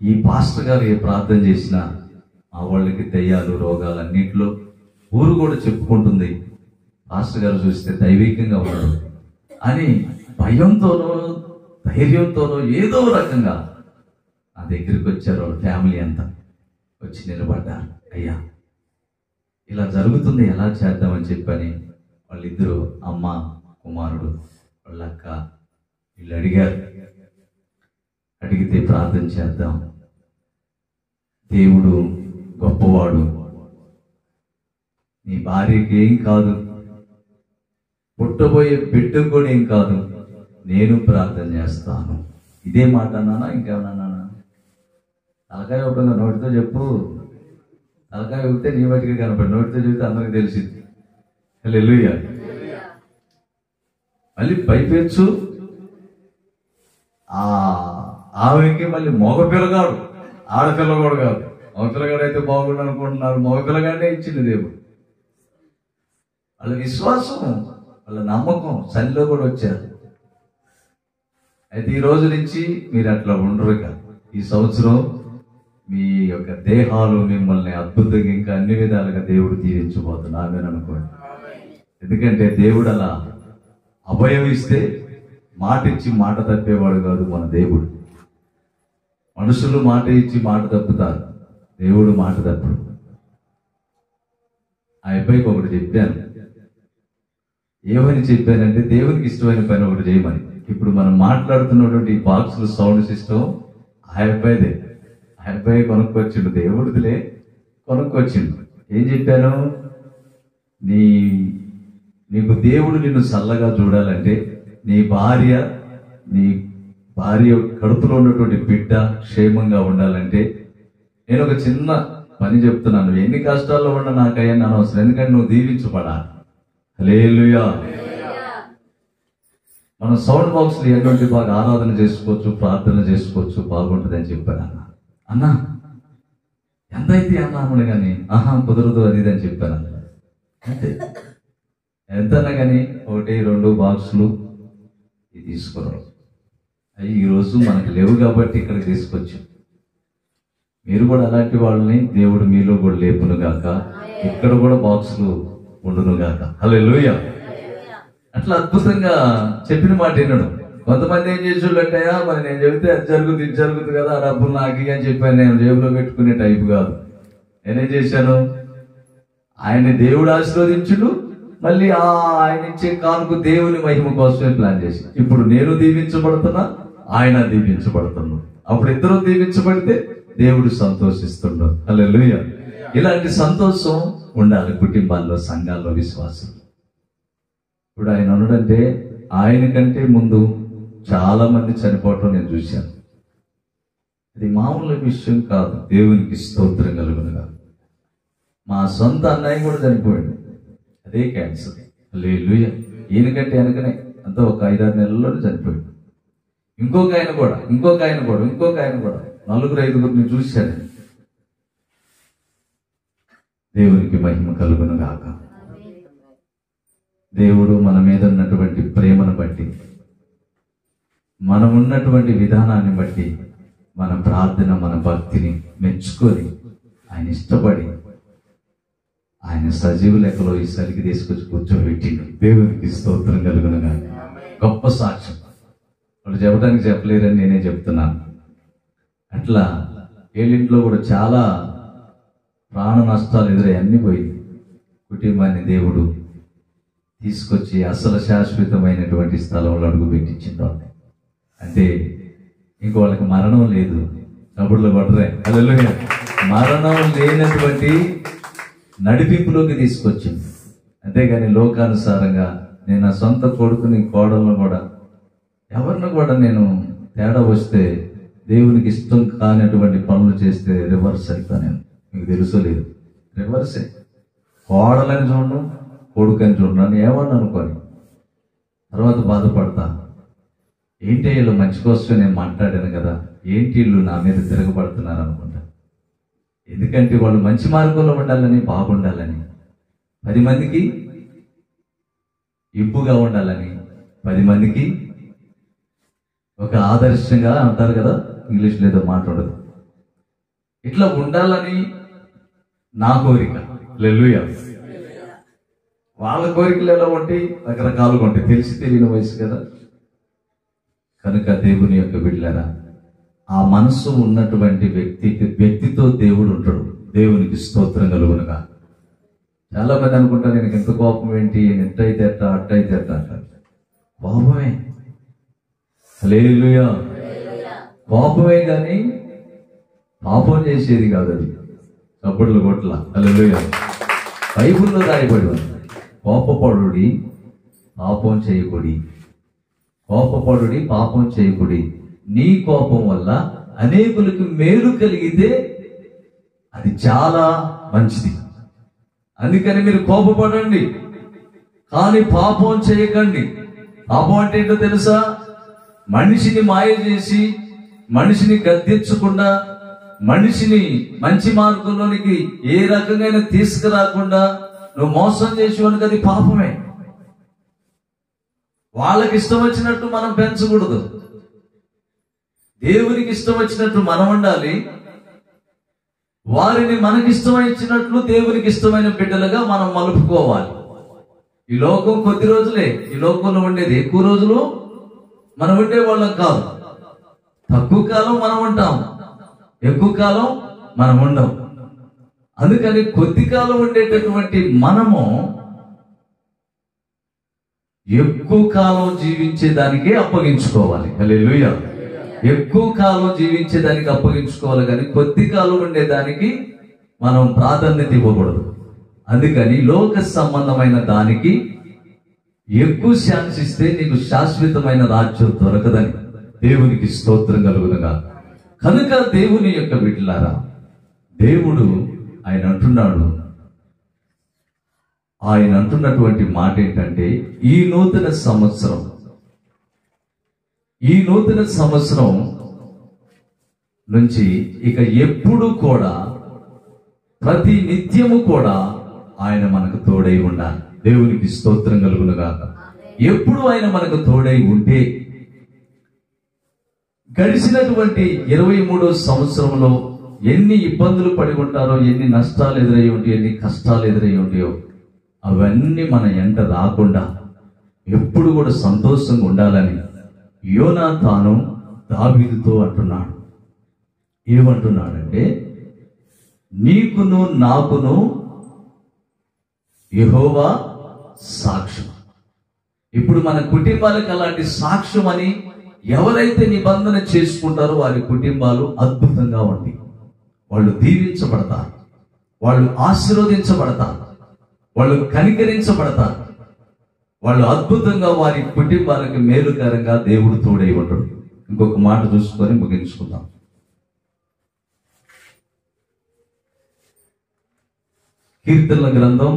ఈ పాస్టర్ గారు ఏ ప్రార్థన చేసినా ఆ వాళ్ళకి దయ్యాలు రోగాలు అన్నింటిలో ఊరు కూడా చెప్పుకుంటుంది, పాస్టర్ గారు చూస్తే దైవికంగా ఉన్నాడు అని భయంతోనో ధైర్యంతోనో ఏదో రకంగా నా దగ్గరికి వచ్చారు. వాళ్ళ ఫ్యామిలీ అంతా వచ్చి నిలబడ్డారు. అయ్యా ఇలా జరుగుతుంది, ఎలా చేద్దామని చెప్పని వాళ్ళిద్దరూ, అమ్మ కుమారుడు వాళ్ళ అక్క, వీళ్ళు అడిగారు. అడిగితే ప్రార్థన చేద్దాం, దేవుడు గొప్పవాడు, నీ భార్యకి ఏం కాదు, పుట్టబోయే బిడ్డకు కూడా ఏం కాదు, నేను ప్రార్థన చేస్తాను. ఇదే మాట అన్నానా, ఇంకేమన్నా? తలకాయ ఒప్పంగా నోటితో చెప్పు. తలకాయ ఊపితే నీ బయటికి కనపడి, నోటితో చెబితే అందరికి తెలిసింది. హల్లెలూయా. మళ్ళీ పైపెచ్చు ఆమెకి మళ్ళీ మగ పిల్లగాడు, ఆడపిల్ల కూడా కాదు. మగ పిల్లగాడు అయితే బాగుండు అనుకుంటున్నారు, మగ పిల్లగాడే ఇచ్చింది దేవుడు. వాళ్ళ విశ్వాసం, వాళ్ళ నమ్మకం చలిలో కూడా వచ్చారు. అయితే ఈ రోజు నుంచి మీరు అట్లా ఉండరు కాదు. ఈ సంవత్సరం మీ యొక్క దేహాలు మిమ్మల్ని అద్భుతంగా ఇంకా అన్ని విధాలుగా దేవుడు దీవించబోతున్నా అనుకోండి. ఎందుకంటే దేవుడు అలా అభయం ఇస్తే మాట ఇచ్చి మాట తప్పేవాడు కాదు మన దేవుడు. మనుషులు మాట ఇచ్చి మాట తప్పుతారు, దేవుడు మాట తప్పుడు. ఆ అబ్బాయికి ఒకటి చెప్పాను, ఏమని చెప్పానంటే దేవునికి ఇష్టమైన పని ఒకటి చేయమని. ఇప్పుడు మనం మాట్లాడుతున్నటువంటి ఈ బాక్సులు సౌండ్ సిస్టమ్ ఆ అబ్బాయి కొనుక్కొచ్చిండు, దేవుడిదిలే కొనుక్కొచ్చిండు. ఏం చెప్పాను, నీకు దేవుడు నిన్ను చల్లగా చూడాలంటే, నీ భార్య కడుపులో ఉన్నటువంటి బిడ్డ క్షేమంగా ఉండాలంటే, నేను ఒక చిన్న పని చెప్తున్నాను. ఎన్ని కష్టాల్లో ఉన్నా నాకయ్యా అనవసరం, ఎందుకంటే నువ్వు దీవించబడాలి. హల్లెలూయా. మనం సౌండ్ బాక్స్లు ఎటువంటి బాగా ఆరాధన చేసుకోవచ్చు, ప్రార్థన చేసుకోవచ్చు, బాగుంటుంది అని చెప్పాను. అన్నా ఎంత అయితే అన్నాను కానీ కుదరదు అది ఇది అని చెప్పాను. అంతే, ఎంతన్నా కానీ 1-2 బాక్సులు తీసుకురావు. అవి ఈరోజు మనకు లేవు కాబట్టి ఇక్కడికి తీసుకొచ్చాం. మీరు కూడా అలాంటి వాళ్ళని దేవుడు మీలో కూడా లేపును గాక, ఇక్కడ కూడా బాక్సులు ఉండును గాక. హల్లెలూయా. అట్లా అద్భుతంగా చెప్పిన మాట వినడం. కొంతమంది ఏం చేసేటట్టయా, మరి నేను చెబితే అది జరుగుతుంది ఇది జరుగుతుంది కదా, డబ్బులు నాకు అని చెప్పాను. నేను జేబులో పెట్టుకునే టైపు కాదు. నేనేం చేశాను, ఆయన దేవుడు ఆశీర్వదించుడు, మళ్ళీ ఆయన ఇచ్చే కానుక దేవుని మహిమ కోసమే ప్లాన్ చేసి, ఇప్పుడు నేను దీవించబడుతున్నా, ఆయన దీవించబడుతున్నాడు. అప్పుడు ఇద్దరు దీవించబడితే దేవుడు సంతోషిస్తుండు. హల్లెలూయా. ఇలాంటి సంతోషం ఉండాలి కుటుంబాల్లో, సంఘాల్లో, విశ్వాసం. ఇప్పుడు ఆయన ఉన్నాడంటే ఆయన కంటే ముందు చాలా మంది చనిపోవటం నేను చూశాను. అది మామూలు విషయం కాదు. దేవునికి స్తోత్రం కలుగునుగా. మా సొంత అన్నయ్య కూడా చనిపోయాడు, అదే క్యాన్సర్. హల్లెలూయా. ఈయనకంటే వెనకనే అంతా ఒక 5-6 నెలల్లో చనిపోయాడు. ఇంకొక ఆయన కూడా 4-5 చూశాను. దేవునికి మహిమ కలుగును గాక. దేవుడు మన మీద ఉన్నటువంటి ప్రేమను బట్టి, మనం ఉన్నటువంటి విధానాన్ని బట్టి, మన ప్రార్థన, మన భక్తిని మెచ్చుకొని ఆయన ఇష్టపడి ఆయన సజీవ లెక్కలో ఈ సరికి తీసుకొచ్చి కూర్చోబెట్టిండు. దేవునికి స్తోత్రం కలుగును గాక. గొప్ప సాక్ష్యం. వాళ్ళు చెప్పడానికి చెప్పలేరని నేనే చెప్తున్నాను. అట్లా ఏళ్ళింట్లో కూడా చాలా ప్రాణ నష్టాలు ఎదురై అన్ని పోయింది. కుటుంబాన్ని దేవుడు తీసుకొచ్చి అసలు శాశ్వతమైనటువంటి స్థలంలో అడుగు పెట్టించిండు. అంటే ఇంకో వాళ్ళకి మరణం లేదు. కబుర్లో కొట్టరే. హల్లెలూయా. మరణం లేనటువంటి నడిపింపులోకి తీసుకొచ్చింది. అంతేగాని లోకానుసారంగా నేను నా సొంత కొడుకుని, కోడలను కూడా, ఎవరిని కూడా నేను తేడా వస్తే, దేవునికి ఇష్టం కానటువంటి పనులు చేస్తే రివర్స్ అయితా. నేను మీకు తెలుసో లేదు, రివర్సే. కోడలని చూడను, కొడుకని చూడను, నన్ను ఏమన్నా అనుకోని తర్వాత బాధపడతా. ఏంటి వీళ్ళు మంచి కోసం నేను మాట్లాడాను కదా, ఏంటి వీళ్ళు నా మీద తిరగబడుతున్నారు అనుకుంటా. ఎందుకంటే వాళ్ళు మంచి మార్గంలో ఉండాలని, బాగుండాలని, 10 మందికి ఇంపుగా ఉండాలని, 10 మందికి ఒక ఆదర్శంగా అంటారు కదా, ఇంగ్లీష్లో ఏదో మాట్లాడదు, ఇట్లా ఉండాలని నా కోరిక. హల్లెలూయా. వాళ్ళ కోరికలు ఎలా ఉంటాయి, రకరకాలుగా ఉంటాయి. తెలిసి తెలియని వయసు కదా. కనుక దేవుని యొక్క బిడ్డలారా, ఆ మనసు ఉన్నటువంటి వ్యక్తితో దేవుడు ఉంటాడు. దేవునికి స్తోత్రం కలుగునుగా. చాలా మంది అనుకుంటారు, నేను ఎంత కోపం ఏంటి, ఎట్టయితే ఎట్ట, అట్టయితే ఎట్ట అంటారు. కోపమే. హల్లెలూయా. కోపమే కానీ పాపం చేసేది కాదు. అది కబుర్లు కొట్ల. హల్లెలూయా. బైబిల్లో రాయబడి ఉంది, కోపపడుడి పాపం చేయకుడి, కోపపడుడి పాపం చేయకుడి, నీ కోపం వల్ల అనేకులకు మేలు కలిగితే అది చాలా మంచిది. అందుకని మీరు కోపపడండి, కానీ పాపం చేయకండి. పాపం అంటే ఏంటో తెలుసా? మనిషిని మాయ చేసి, మనిషిని గద్దించకుండా, మనిషిని మంచి మార్గంలోనికి ఏ రకంగా తీసుకురాకుండా నువ్వు మోసం చేసేవానికి అది పాపమే. వాళ్ళకి ఇష్టం వచ్చినట్టు మనం పెంచకూడదు. దేవునికి ఇష్టం వచ్చినట్టు మనం ఉండాలి. వారిని మనకి ఇష్టమైనట్లు దేవునికి ఇష్టమైన బిడ్డలుగా మనం మలుపుకోవాలి. ఈ లోకం కొద్ది రోజులే. ఈ లోకంలో ఉండేది ఎక్కువ రోజులు మనం ఉండే వాళ్ళం కాదు. తక్కువ కాలం మనం ఉంటాం, ఎక్కువ కాలం మనం ఉండం. అందుకని కొద్ది కాలం ఉండేటటువంటి మనము ఎక్కువ కాలం జీవించేదానికే అప్పగించుకోవాలి. హల్లెలూయా. ఎక్కువ కాలం జీవించేదానికి అప్పగించుకోవాలి, కానీ కొద్ది కాలం ఉండేదానికి మనం ప్రాధాన్యత ఇవ్వకూడదు. అందుకని లోక సంబంధమైన దానికి ఎక్కువ ఛాన్స్ ఇస్తే నీకు శాశ్వతమైన రాజ్యం దొరకదని దేవునికి స్తోత్రం కలుగునుగా. కనుక దేవుని యొక్క బిడ్డలారా, దేవుడు ఆయన అంటున్నటువంటి మాట ఏంటంటే, ఈ నూతన సంవత్సరం నుంచి ఇక ఎప్పుడు కూడా ప్రతి నిత్యము కూడా ఆయన మనకు తోడై ఉండాలి. దేవునికి స్తోత్రం కలుగునుగా. ఎప్పుడు ఆయన మనకు తోడై ఉంటే, గడిచినటువంటి 23వ సంవత్సరంలో ఎన్ని ఇబ్బందులు పడి ఉంటారో, ఎన్ని నష్టాలు ఎదురై ఉంటాయో, ఎన్ని కష్టాలు ఎదురై ఉంటాయో, అవన్నీ మన ఎంట రాకుండా ఎప్పుడు కూడా సంతోషంగా ఉండాలని యోనాతాను దావీదుతో అంటున్నాడు. ఏమంటున్నాడంటే, నీకును నాకును యెహోవా సాక్ష్యం. ఇప్పుడు మన కుటుంబాలకు అలాంటి సాక్ష్యం అని ఎవరైతే నిబంధన చేసుకుంటారో వారి కుటుంబాలు అద్భుతంగా ఉంటాయి. వాళ్ళు దీవించబడతారు, వాళ్ళు ఆశీర్వదించబడతారు, వాళ్ళు కనికరించబడతారు, వాళ్ళు అద్భుతంగా వారి కుటుంబాలకు మేలుకరంగా దేవుడు తోడై ఉంటాడు. ఇంకొక మాట చూసుకొని ముగించుకుందాం. కీర్తనల గ్రంథం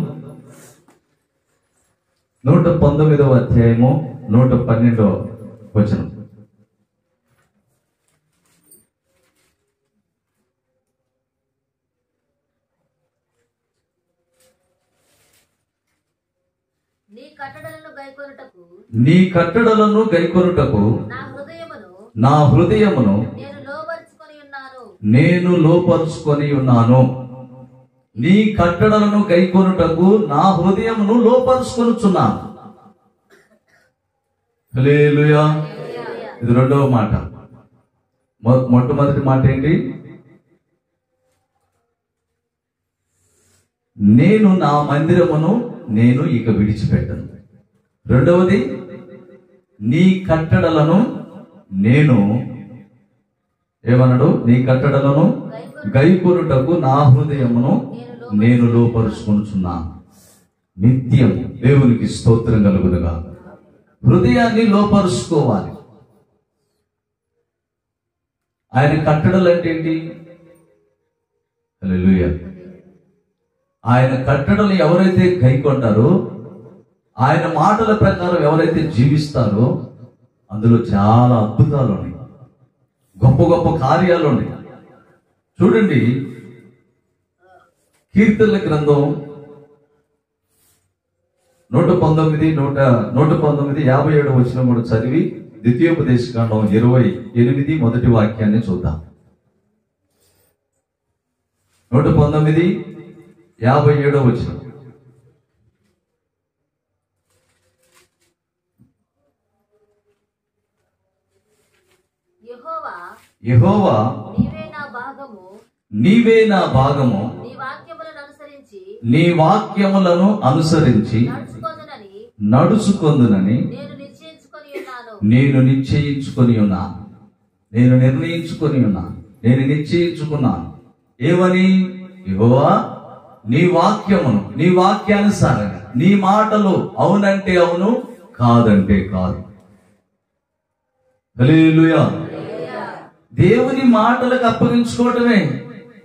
119వ అధ్యాయము 112వ వచనం. నీ కట్టడలను గైకొనుటకు నా హృదయమును నేను లోపరుచుకొని ఉన్నాను. నీ కట్టడలను గైకొనుటకు నా హృదయమును లోపరుచుకొనుచున్నాను. హల్లెలూయా. ఇది రెండవ మాట. మొట్టమొదటి మాట ఏంటి? నేను నా మందిరమును నేను ఇక విడిచిపెట్టను. రెండవది, నీ కట్టడలను నేను ఏమన్నాడు? నీ కట్టడలను గైకొనుటకు నా హృదయమును నేను లోపరుచుకొనుచున్నాను. నిత్యం దేవునికి స్తోత్రం కలుగునుగా. హృదయాన్ని లోపరుచుకోవాలి. ఆయన కట్టడలు అంటే ఏంటి? హల్లెలూయా. ఆయన కట్టడలు ఎవరైతే గైకొంటారో, ఆయన మాటల ప్రకారం ఎవరైతే జీవిస్తారో, అందులో చాలా అద్భుతాలు ఉన్నాయి, గొప్ప గొప్ప కార్యాలు ఉన్నాయి. చూడండి, కీర్తనల గ్రంథం 119:57 వచనం కూడా చదివి ద్వితీయోపదేశకాండం 28 మొదటి వాక్యాన్ని చూద్దాం. 119:57 వచనం. యెహోవా నీవే నా భాగము, నీ వాక్యములను అనుసరించి నడుచుకొందునని నేను నిశ్చయించుకొని ఉన్నాను. నేను నిర్ణయించుకొని ఉన్నాను, నేను నిశ్చయించుకున్నాను. ఏమని? యెహోవా నీ వాక్యమును, నీ వాక్యానుసారంగా, నీ మాటలు అవునంటే అవును, కాదంటే కాదు. హల్లెలూయా. దేవుని మాటలకు అప్పగించుకోవటమే.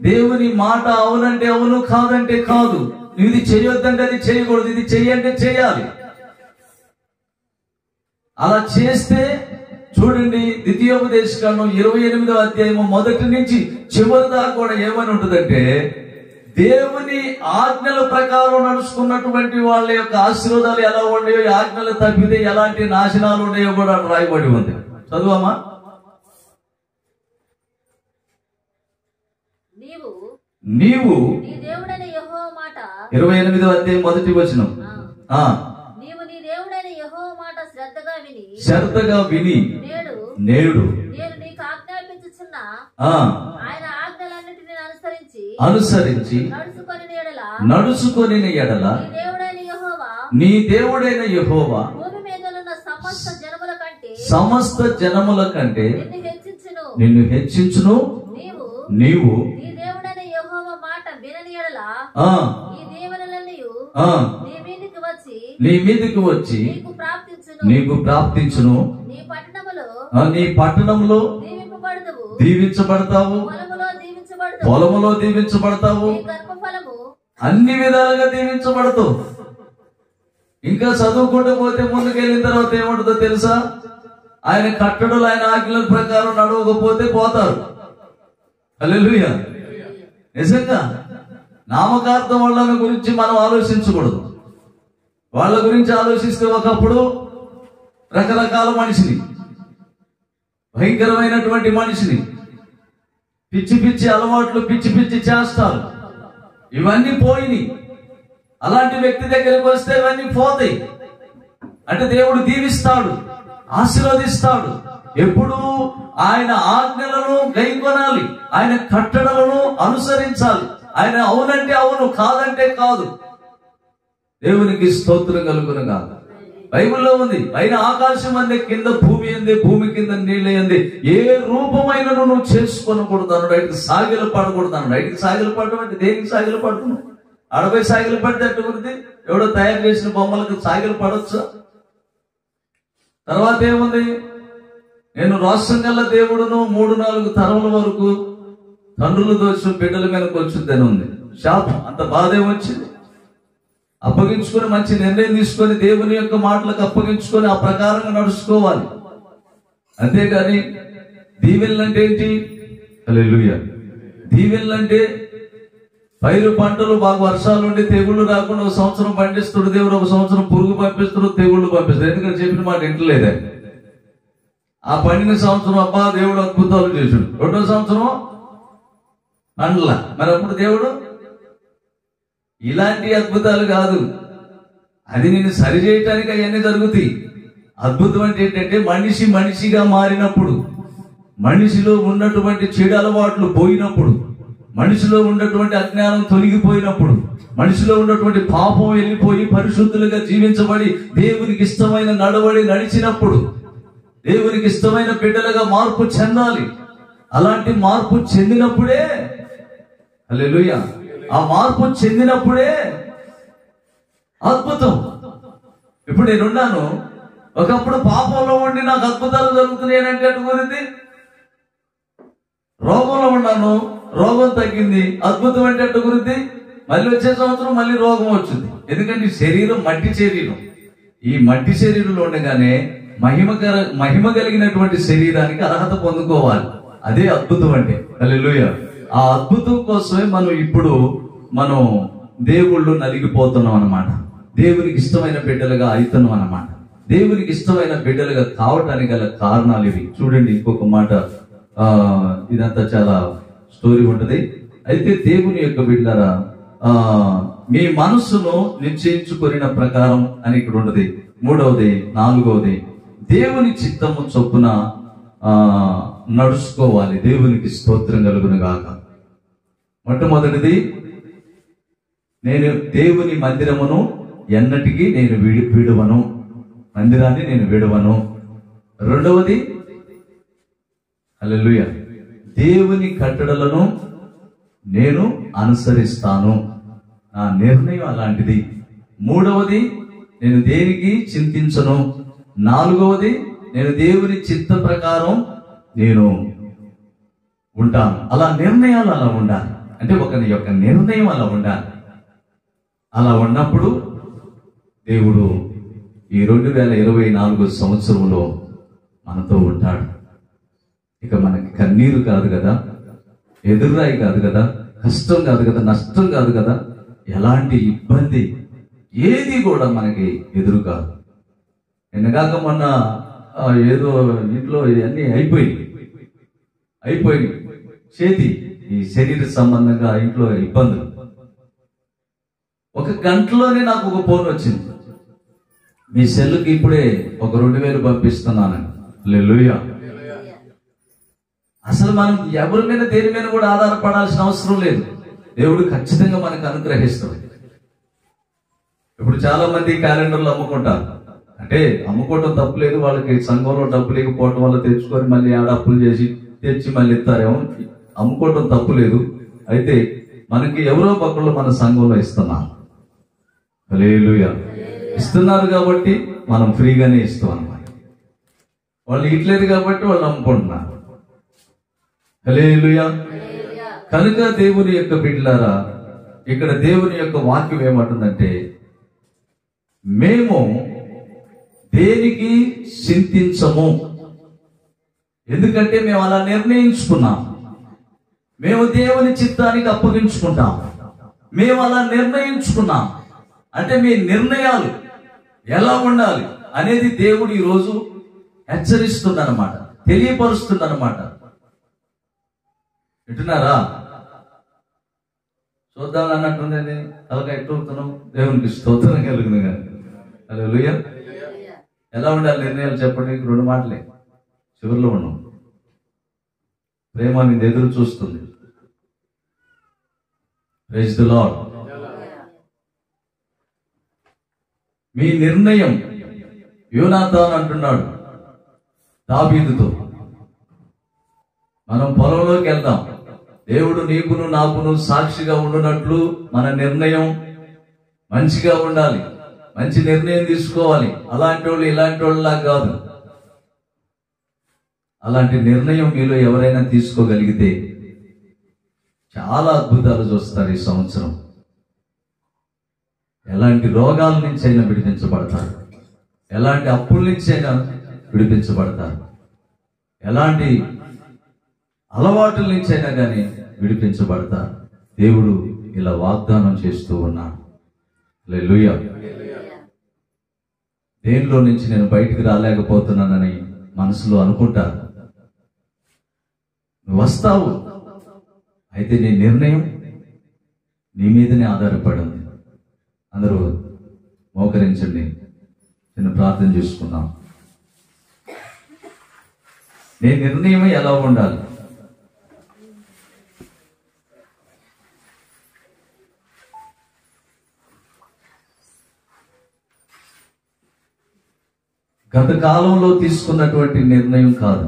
దేవుని మాట అవునంటే అవును, కాదంటే కాదు. నువ్వు ఇది చేయొద్దంటే అది చేయకూడదు, ఇది చెయ్యంటే చేయాలి. అలా చేస్తే చూడండి, ద్వితీయోపదేశకాండం 28వ అధ్యాయము మొదటి నుంచి చివరి దాకా కూడా ఏమని ఉంటుందంటే, దేవుని ఆజ్ఞల ప్రకారం నడుచుకున్నటువంటి వాళ్ళ యొక్క ఆశీర్వాదాలు ఎలా ఉండేవో, ఆజ్ఞలు తప్పితే ఎలాంటి నాశనాలు ఉండేవో కూడా రాయబడి ఉంది. చదువమ్మా. నీవు 28వ అధ్యాయం మొదటి వచనం. శ్రద్ధగా విని నేడు అనుసరించి నడుచుకొని ఎడల నీ దేవుడైన యెహోవా సమస్త జనముల కంటే సమస్త జనముల కంటే నిన్ను హెచ్చించును. నిన్ను హెచ్చించును. నీవు నీవు నీ దేవుడైన యెహోవా మాట వినని యెడల ఆ ఈ దీవెనలన్నీయు ఆ నీ మీదికి వచ్చి నీ మీదకి వచ్చి నీకు ప్రాప్తించును. నీ నీ పట్టణములో నీ పట్టణంలో దీవింపబడదువు. దీవించబడతావు. పొలములో దీవించబడదువు. పొలములో దీవించబడతావు. నీ గర్భఫలము అన్ని విధాలుగా దీవించబడతావు. ఇంకా చదువుకుంటూ పోతే ముందుకెళ్ళిన తర్వాత ఏముంటుందో తెలుసా? ఆయన కట్టడలు ఆయన ఆజ్ఞల ప్రకారం నడవకపోతే పోతారు. హల్లెలూయా. నిజంగా నామకార్థం వాళ్ళ గురించి మనం ఆలోచించకూడదు. వాళ్ళ గురించి ఆలోచిస్తే ఒకప్పుడు రకరకాల మనిషిని, భయంకరమైనటువంటి మనిషిని, పిచ్చి పిచ్చి అలవాట్లు, పిచ్చి పిచ్చి చేస్తారు, ఇవన్నీ పోయినాయి. అలాంటి వ్యక్తి దగ్గరికి వస్తే ఇవన్నీ పోతాయి. అంటే దేవుడు దీవిస్తాడు, ఆశీర్వదిస్తాడు. ఎప్పుడు ఆయన ఆజ్ఞలను గైకొనాలి, ఆయన కట్టడలను అనుసరించాలి. ఆయన అవునంటే అవును, కాదంటే కాదు. దేవునికి స్తోత్రం కలుగునుగా. బైబిల్లో ఉంది, పైన ఆకాశం అందే, కింద భూమి అందే, భూమి కింద నీళ్ళు అందే, ఏ రూపమైన నువ్వు చేసుకొనకూడదు అన్నాడు. ఆయనకి సాగిలు పడకూడదు అన్నాడు. ఆయనకి సాగిలు పడడం అంటే దేనికి సాగిలు పడుతున్నావు? అడవై సాగిలు పడితే అట్టుకుంది. ఎవడో తయారు చేసిన బొమ్మలకు సాగిలు పడొచ్చా? తర్వాత ఏముంది? నేను రాష్ట్రం గల్ల దేవుడును 3-4 తరముల వరకు తండ్రులు దోషం బిడ్డల మీదకి వచ్చిందని ఉంది. శాపం, అంత బాధ ఏమొచ్చింది? అప్పగించుకొని మంచి నిర్ణయం తీసుకొని దేవుని యొక్క మాటలకు అప్పగించుకొని ఆ ప్రకారంగా నడుచుకోవాలి. అంతేగాని దీవెనలంటే ఏంటి? హల్లెలూయా. దీవెనలంటే పైరు పంటలు బాగా వర్షాలు ఉండి తెగుళ్ళు రాకుండా ఒక సంవత్సరం పండిస్తుడు దేవుడు, ఒక సంవత్సరం పురుగు పంపిస్తుడు, తెగుళ్ళు పంపిస్తాడు. ఎందుకంటే చెప్పిన మాట ఇంటలేదే. ఆ పండిన సంవత్సరం అబ్బా దేవుడు అద్భుతాలు చేశాడు, రెండో సంవత్సరం పండ్ల. మరి అప్పుడు దేవుడు ఇలాంటి అద్భుతాలు కాదు, అది నేను సరి చేయటానికి అవన్నీ జరుగుతాయి. అద్భుతం అంటే ఏంటంటే మనిషి మనిషిగా మారినప్పుడు, మనిషిలో ఉన్నటువంటి చెడు అలవాట్లు పోయినప్పుడు, మనిషిలో ఉన్నటువంటి అజ్ఞానం తొలగిపోయినప్పుడు, మనిషిలో ఉన్నటువంటి పాపం వెళ్ళిపోయి పరిశుద్ధులుగా జీవించబడి దేవునికి ఇష్టమైన నడవడి నడిచినప్పుడు, దేవునికి ఇష్టమైన బిడ్డలుగా మార్పు చెందాలి. అలాంటి మార్పు చెందినప్పుడే, హల్లెలూయా, ఆ మార్పు చెందినప్పుడే అద్భుతం. ఇప్పుడు నేనున్నాను, ఒకప్పుడు పాపంలో ఉండి నాకు అద్భుతాలు జరుగుతున్నాయి అంటే అటుకురింది. రోగంలో ఉన్నాను, రోగం తగ్గింది, అద్భుతం అంటే అటుకురింది. మళ్ళీ వచ్చే సంవత్సరం మళ్ళీ రోగం వచ్చింది. ఎందుకంటే ఈ శరీరం మట్టి శరీరం. ఈ మట్టి శరీరంలో ఉండగానే మహిమ కలిగినటువంటి శరీరానికి అర్హత పొందుకోవాలి. అదే అద్భుతం అంటే. హల్లెలూయా. ఆ అద్భుతం కోసమే మనం దేవుళ్ళు నలిగిపోతున్నాం అన్నమాట. దేవునికి ఇష్టమైన బిడ్డలుగా అవుతున్నాం అన్నమాట. దేవునికి ఇష్టమైన బిడ్డలుగా కావటానికి గల కారణాలు ఇవి. చూడండి, ఇంకొక మాట, ఇదంతా చాలా స్టోరీ ఉంటది. అయితే దేవుని యొక్క బిడ్డలారా, మీ మనస్సును నిశ్చయించుకొనిన ప్రకారం అని ఇక్కడ ఉంటది. 3వది 4వది దేవుని చిత్తము చొప్పున నడుచుకోవాలి. దేవునికి స్తోత్రం కలుగును గాక. మొట్టమొదటిది, నేను దేవుని మందిరమును ఎన్నటికీ నేను విడువను, మందిరాన్ని నేను విడువను. 2వది, హల్లెలూయా, దేవుని కట్టడలను నేను అనుసరిస్తాను, నా నిర్ణయం అలాంటిది. 3వది, నేను దేనికి చింతించను. 4వది, నేను దేవుని చిత్త ప్రకారం నేను ఉంటాను. అలా నిర్ణయాలు అలా ఉండాలి. అంటే ఒకరి యొక్క నిర్ణయం అలా ఉండాలి. అలా ఉన్నప్పుడు దేవుడు ఈ 2024 సంవత్సరంలో మనతో ఉంటాడు. ఇక మనకి కన్నీరు కాదు కదా, ఎదురాయి కాదు కదా, కష్టం కాదు కదా, నష్టం కాదు కదా, ఎలాంటి ఇబ్బంది ఏది కూడా మనకి ఎదురు కాదు. ఎన్నగాక మొన్న ఏదో ఇంట్లో ఇవన్నీ అయిపోయి చేతి ఈ శరీర సంబంధంగా ఇంట్లో ఇబ్బందులు. 1 గంటలోనే నాకు ఒక ఫోన్ వచ్చింది, మీ సెల్లుకి ఇప్పుడే ఒక 2000 పంపిస్తున్నానని. హల్లెలూయా. అసలు మనం ఎవరి మీద దేని మీద కూడా ఆధారపడాల్సిన అవసరం లేదు. దేవుడు ఖచ్చితంగా మనకు అనుగ్రహిస్తాడు. ఇప్పుడు చాలా మంది క్యాలెండర్లు అమ్ముకుంటారు. అంటే అమ్ముకోవటం తప్పులేదు, వాళ్ళకి సంఘంలో డబ్బు లేకపోవటం వల్ల తెచ్చుకొని మళ్ళీ ఆడ అప్పులు చేసి తెచ్చి మళ్ళీ ఇస్తారేమో, అమ్ముకోవటం తప్పులేదు. అయితే మనకి ఎవరో ఒకళ్ళు మన సంఘంలో ఇస్తున్నారు. హల్లెలూయా. ఇస్తున్నారు కాబట్టి మనం ఫ్రీగానే ఇస్తాం అన్నమాట. వాళ్ళు ఇట్లేదు కాబట్టి వాళ్ళు అమ్ముకుంటున్నారు. హల్లెలూయా. కనుక దేవుని యొక్క బిడ్డలారా, ఇక్కడ దేవుని యొక్క వాక్యం ఏమంటుందంటే, మేము దేనికి చింతించము, ఎందుకంటే మేము అలా నిర్ణయించుకున్నాం. మేము దేవుని చిత్తానికి అప్పగించుకుంటాం. మేము అలా నిర్ణయించుకున్నాం. అంటే మీ నిర్ణయాలు ఎలా ఉండాలి అనేది దేవుడు ఈరోజు హెచ్చరిస్తుందన్నమాట, తెలియపరుస్తుందన్నమాట. వింటున్నారా? చూద్దాం అన్నట్టుండే అలాగే ఎట్టుతున్నాం. దేవునికి స్తోత్రం కలుగును గాని. హల్లెలూయా. ఎలా ఉండాలి నిర్ణయాలు చెప్పండి? 2 మాటలే, చివరిలో ఉన్నాం. ప్రేమ నిన్ను ఎదురు చూస్తుంది. Praise the lord. మీ నిర్ణయం, యోనాతాను అంటున్నాడు దావీదుతో, మనం పొలంలోకి వెళ్దాం, దేవుడు నీకును నాకును సాక్షిగా ఉండునట్లు మన నిర్ణయం మంచిగా ఉండాలి, మంచి నిర్ణయం తీసుకోవాలి. అలాంటి వాళ్ళు ఇలాంటి వాళ్ళలా కాదు. అలాంటి నిర్ణయం మీలో ఎవరైనా తీసుకోగలిగితే చాలా అద్భుతాలు చూస్తారు ఈ సంవత్సరం. ఎలాంటి రోగాల నుంచి అయినా విడిపించబడతారు, ఎలాంటి అప్పుల నుంచి అయినా విడిపించబడతారు, ఎలాంటి అలవాటుల నుంచి అయినా కానీ విడిపించబడతారు. దేవుడు ఇలా వాగ్దానం చేస్తూ ఉన్నాడు. హల్లెలూయా. దేనిలో నుంచి నేను బయటికి రాలేకపోతున్నానని మనసులో అనుకుంటారు. నువ్వు వస్తావు, అయితే నీ నిర్ణయం నీ మీదనే ఆధారపడి ఉంది. అందరూ మోకరించండి, నేను ప్రార్థన చేసుకున్నాం. నీ నిర్ణయం ఎలా ఉండాలి? గత కాలంలో తీసుకున్నటువంటి నిర్ణయం కాదు.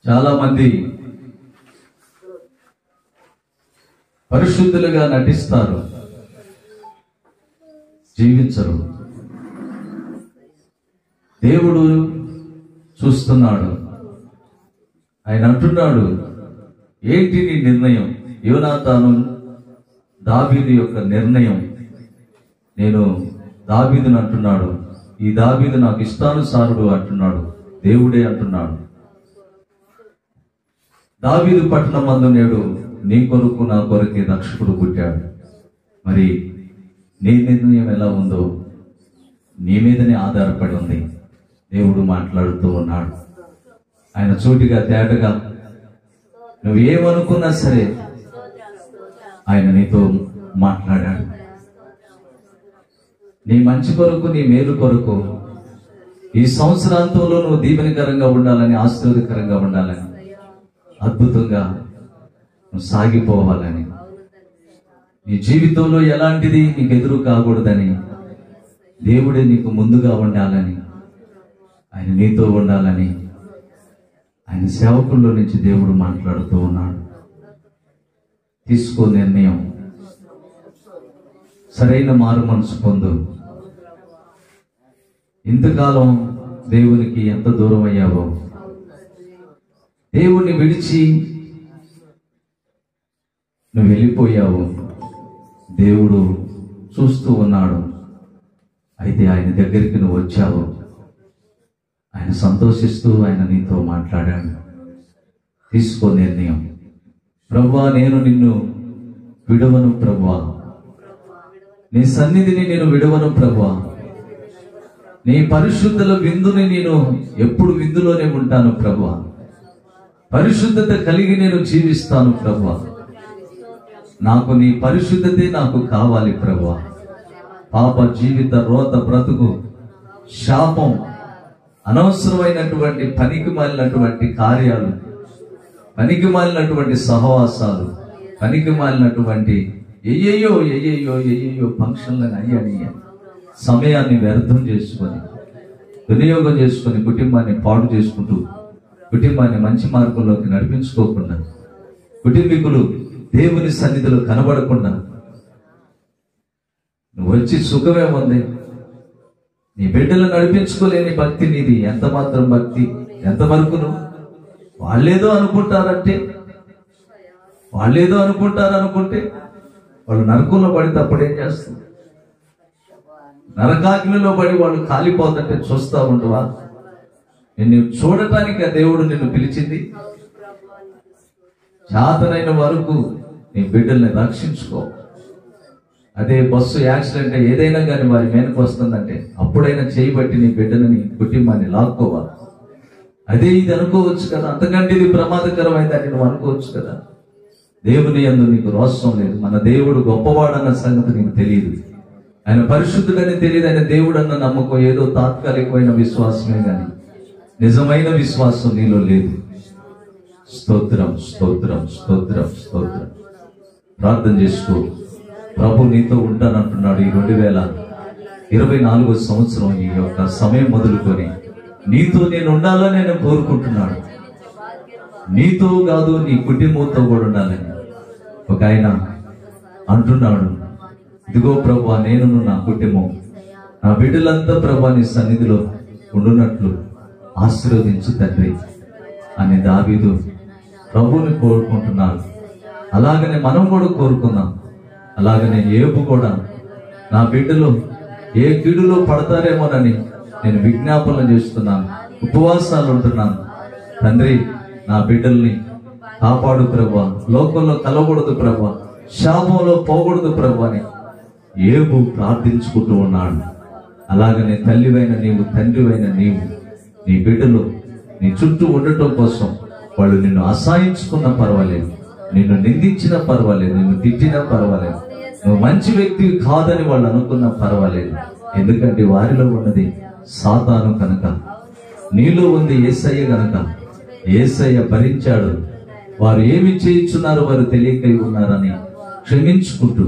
చాలా మంది పరిశుద్ధులుగా నటిస్తారు, జీవించరు. దేవుడు చూస్తున్నాడు. ఆయన అంటున్నాడు, ఏంటి నీ నిర్ణయం? యోనాతాను దావీదు యొక్క నిర్ణయం. నేను దావీదును అంటున్నాడు, ఈ దావీదు నాకు ఇష్టానుసారుడు అంటున్నాడు. దేవుడే అంటున్నాడు, దావీదు పట్టణం మందు నేడు నీ కొరకు నా కొరకే రక్షకుడు పుట్టాడు. మరి నీ నిర్ణయం ఎలా ఉందో నీ మీదనే ఆధారపడి ఉంది. దేవుడు మాట్లాడుతూ ఉన్నాడు. ఆయన సూటిగా తేటగా నువ్వు ఏమనుకున్నా సరే ఆయన నీతో మాట్లాడాడు. నీ మంచి కొరకు, నీ మేలు కొరకు, ఈ సంవత్సరాంతంలో నువ్వు దీవెనకరంగా ఉండాలని, ఆశీర్వాదకరంగా ఉండాలని, అద్భుతంగా నువ్వు సాగిపోవాలని, నీ జీవితంలో ఎలాంటిది నీకు ఎదురు కాకూడదని, దేవుడే నీకు ముందుగా ఉండాలని, ఆయన నీతో ఉండాలని ఆయన సేవకుల్లో నుంచి దేవుడు మాట్లాడుతూ ఉన్నాడు. తీసుకో నిర్ణయం, సరైన మారు మనసు పొందు. ఇంతకాలం దేవునికి ఎంత దూరం అయ్యావో, దేవుణ్ణి విడిచి నువ్వు వెళ్ళిపోయావు. దేవుడు చూస్తూ ఉన్నాడు. అయితే ఆయన దగ్గరికి నువ్వు వచ్చావు. ఆయన సంతోషిస్తూ ఆయన నీతో మాట్లాడాడు. తీసుకో నిర్ణయం. ప్రభువా, నేను నిన్ను విడవను ప్రభువా, నీ సన్నిధిని నేను విడవను ప్రభువా, నీ పరిశుద్ధుల విందుని నేను ఎప్పుడు విందులోనే ఉంటాను ప్రభువా, పరిశుద్ధత కలిగి నేను జీవిస్తాను ప్రభువా, నాకు నీ పరిశుద్ధతే నాకు కావాలి ప్రభువా. పాప జీవిత రోత బ్రతుకు, శాపం, అనవసరమైనటువంటి పనికి మాలినటువంటి కార్యాలు, పనికి మాలినటువంటి సహవాసాలు, పనికి మాలినటువంటి ఎయ్యయ్యో ఫంక్షన్లను అయ్యానయ్యా సమయాన్ని వ్యర్థం చేసుకొని వినియోగం చేసుకొని కుటుంబాన్ని పాడు చేసుకుంటూ కుటుంబాన్ని మంచి మార్గంలోకి నడిపించుకోకుండా కుటుంబీకులు దేవుని సన్నిధిలో కనబడకుండా నువ్వు వచ్చి సుఖమేముంది? నీ బిడ్డలు నడిపించుకోలేని భక్తి నీది. ఎంత మాత్రం భక్తి? ఎంతవరకు నువ్వు? వాళ్ళేదో అనుకుంటారంటే అనుకుంటే వాళ్ళు నరకంలో పడితే అప్పుడేం చేస్తారు? నరకాగ్నిలో పడి వాళ్ళు కాలిపోతుంటే చూస్తా ఉండవా? నిన్ను చూడటానికి ఆ దేవుడు నిన్ను పిలిచింది. చేతనైన వరకు నీ బిడ్డల్ని రక్షించుకో. అదే బస్సు యాక్సిడెంట్ ఏదైనా కానీ వారి మీదకి వస్తుందంటే అప్పుడైనా చేయబట్టి నీ బిడ్డలని కుటుంబాన్ని లాక్కోవాలి. అదే ఇది అనుకోవచ్చు కదా, అంతకంటే ఇది ప్రమాదకరమైందని నువ్వు అనుకోవచ్చు కదా. దేవుని యందు నీకు రోషం లేదు. మన దేవుడు గొప్పవాడన్న సంగతి నీకు తెలియదు. ఆయన పరిశుద్ధుడని తెలియదు. ఆయన దేవుడు అన్న నమ్మకం ఏదో తాత్కాలికమైన విశ్వాసమే గాని నిజమైన విశ్వాసం నీలో లేదు. స్తోత్రం, స్తోత్రం, స్తోత్రం, స్తోత్రం. ప్రార్థన చేసుకో. ప్రభు నీతో ఉంటానంటున్నాడు. ఈ 2024 సంవత్సరం ఈ యొక్క సమయం మొదలుకొని నీతో నేను ఉండాలని నేను కోరుకుంటున్నాడు. నీతో కాదు, నీ కుటుంబంతో కూడా ఉండాలని ఒక ఆయన అంటున్నాడు. ఇదిగో ప్రభువా, నేను నా కుటుంబం నా బిడ్డలంతా ప్రభువా నీ సన్నిధిలో ఉండునట్లు ఆశీర్వదించు తండ్రి అని దావీదు ప్రభువుని కోరుకుంటున్నాడు. అలాగనే మనం కూడా కోరుకుందాం. అలాగనే యోబు కూడా నా బిడ్డలు ఏ కీడులో పడతారేమోనని నేను విజ్ఞాపన చేస్తున్నాను, ఉపవాసాలు ఉంటున్నాను. తండ్రి, నా బిడ్డల్ని కాపాడు ప్రభువా, లోకంలో కలవకూడదు ప్రభువా, శాపంలో పోకూడదు ప్రభువా అని యోబు ప్రార్థించుకుంటూ ఉన్నాడు. అలాగనే తల్లివైన నీవు, తండ్రివైన నీవు నీ బిడ్డలు నీ చుట్టూ ఉండటం కోసం వాళ్ళు నిన్ను అసహించుకున్నా పర్వాలేదు, నిన్ను నిందించినా పర్వాలేదు, నిన్ను తిట్టినా పర్వాలేదు, నువ్వు మంచి వ్యక్తి కాదని వాళ్ళు అనుకున్నా పర్వాలేదు. ఎందుకంటే వారిలో ఉన్నది సాతాను కనుక, నీలో ఉంది యేసయ్య కనుక యేసయ్య భరించాడు. వారు ఏమి చేయించున్నారో వారు తెలియక ఉన్నారని క్షమించుకుంటూ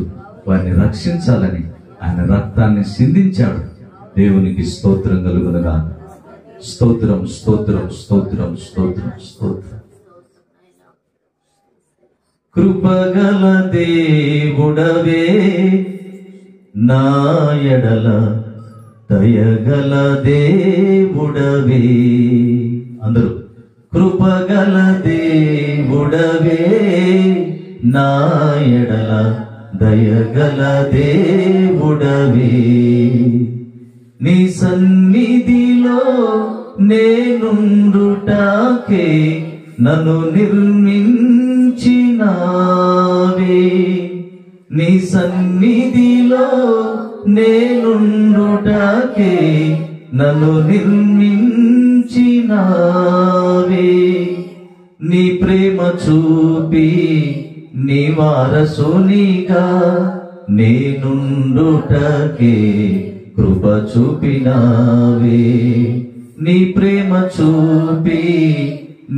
వారిని రక్షించాలని ఆయన రక్తాన్ని సిందించాడు. దేవునికి స్తోత్రం కలుగునుగా. స్తోత్రం, స్తోత్రం, స్తోత్రం, స్తోత్రం, స్తోత్రం. కృపగల దేవుడవే నా ఎడల దయగల దేవుడవే. అందరూ కృపగల దేవుడవే నా ఎడల దయగల దేవుడవే. నీ సన్నిధిలో నేనుండుటాకే నన్ను నిర్మించినావే. నీ సన్నిధిలో నేనుండుటాకే నన్ను నిర్మించినావే. నీ ప్రేమ చూపి నీ వారసునిగా నేనుండుటకే కృప చూపినావే. నీ ప్రేమ చూపి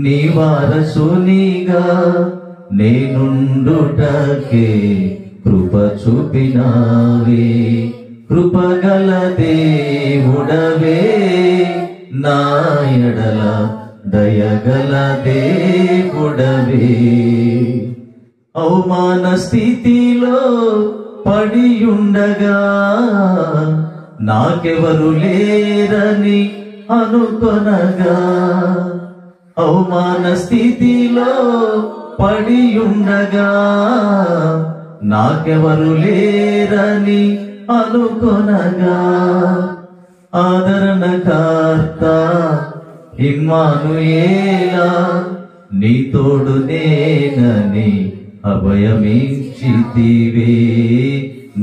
నీ వారసునిగా నేనుండుటకే కృప చూపినావే. కృపగల దేవుడవే నా ఎడల దయగల దేవుడవే. అవమాన స్థితిలో పడియుండగా నాకెవరు లేరని అనుకొనగా, అవమాన స్థితిలో పడియుండగా నాకెవరు లేరని అనుకొనగా, ఆదరణకర్త ఇమ్మానుయేలా నీ తోడు నేనని అభయమిచ్చితివే.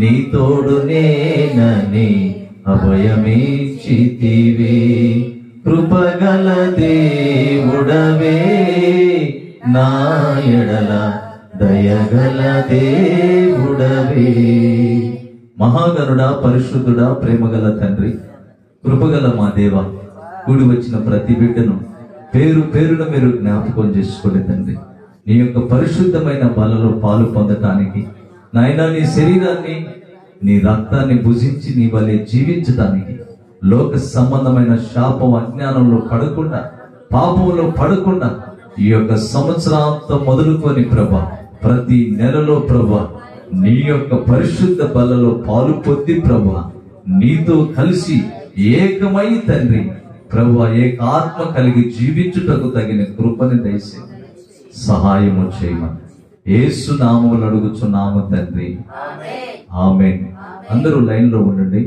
నీ తోడు నేనని అభయమిచ్చితివే. కృపగల దేవుడవే నా ఎడల దయగల దేవుడవే. మహాగణుడా, పరిశుద్ధుడా, ప్రేమగల తండ్రి, కృపగల మా దేవ, కూడి వచ్చిన ప్రతి బిడ్డను పేరు పేరున మీరు జ్ఞాపకం చేసుకోండి తండ్రి. నీ యొక్క పరిశుద్ధమైన బలలో పాలు పొందటానికి నాయనా నీ శరీరాన్ని నీ రక్తాన్ని భుజించి నీ వలె జీవించడానికి, లోక సంబంధమైన శాపం అజ్ఞానంలో పడకుండా, పాపంలో పడకుండా ఈ యొక్క సంవత్సరాంతం మొదలుకొని ప్రభా ప్రతి నెలలో ప్రభా నీ యొక్క పరిశుద్ధ బలలో పాలు పొంది ప్రభా నీతో కలిసి ఏకమై తండ్రి ప్రభా ఏకాత్మ కలిగి జీవించుటకు తగిన కృపని దయచేసి సహాయము చేయమని యేసు నామములో అడుగుచున్నాము తండ్రి. ఆమేన్. అందరూ లైన్ లో ఉండండి.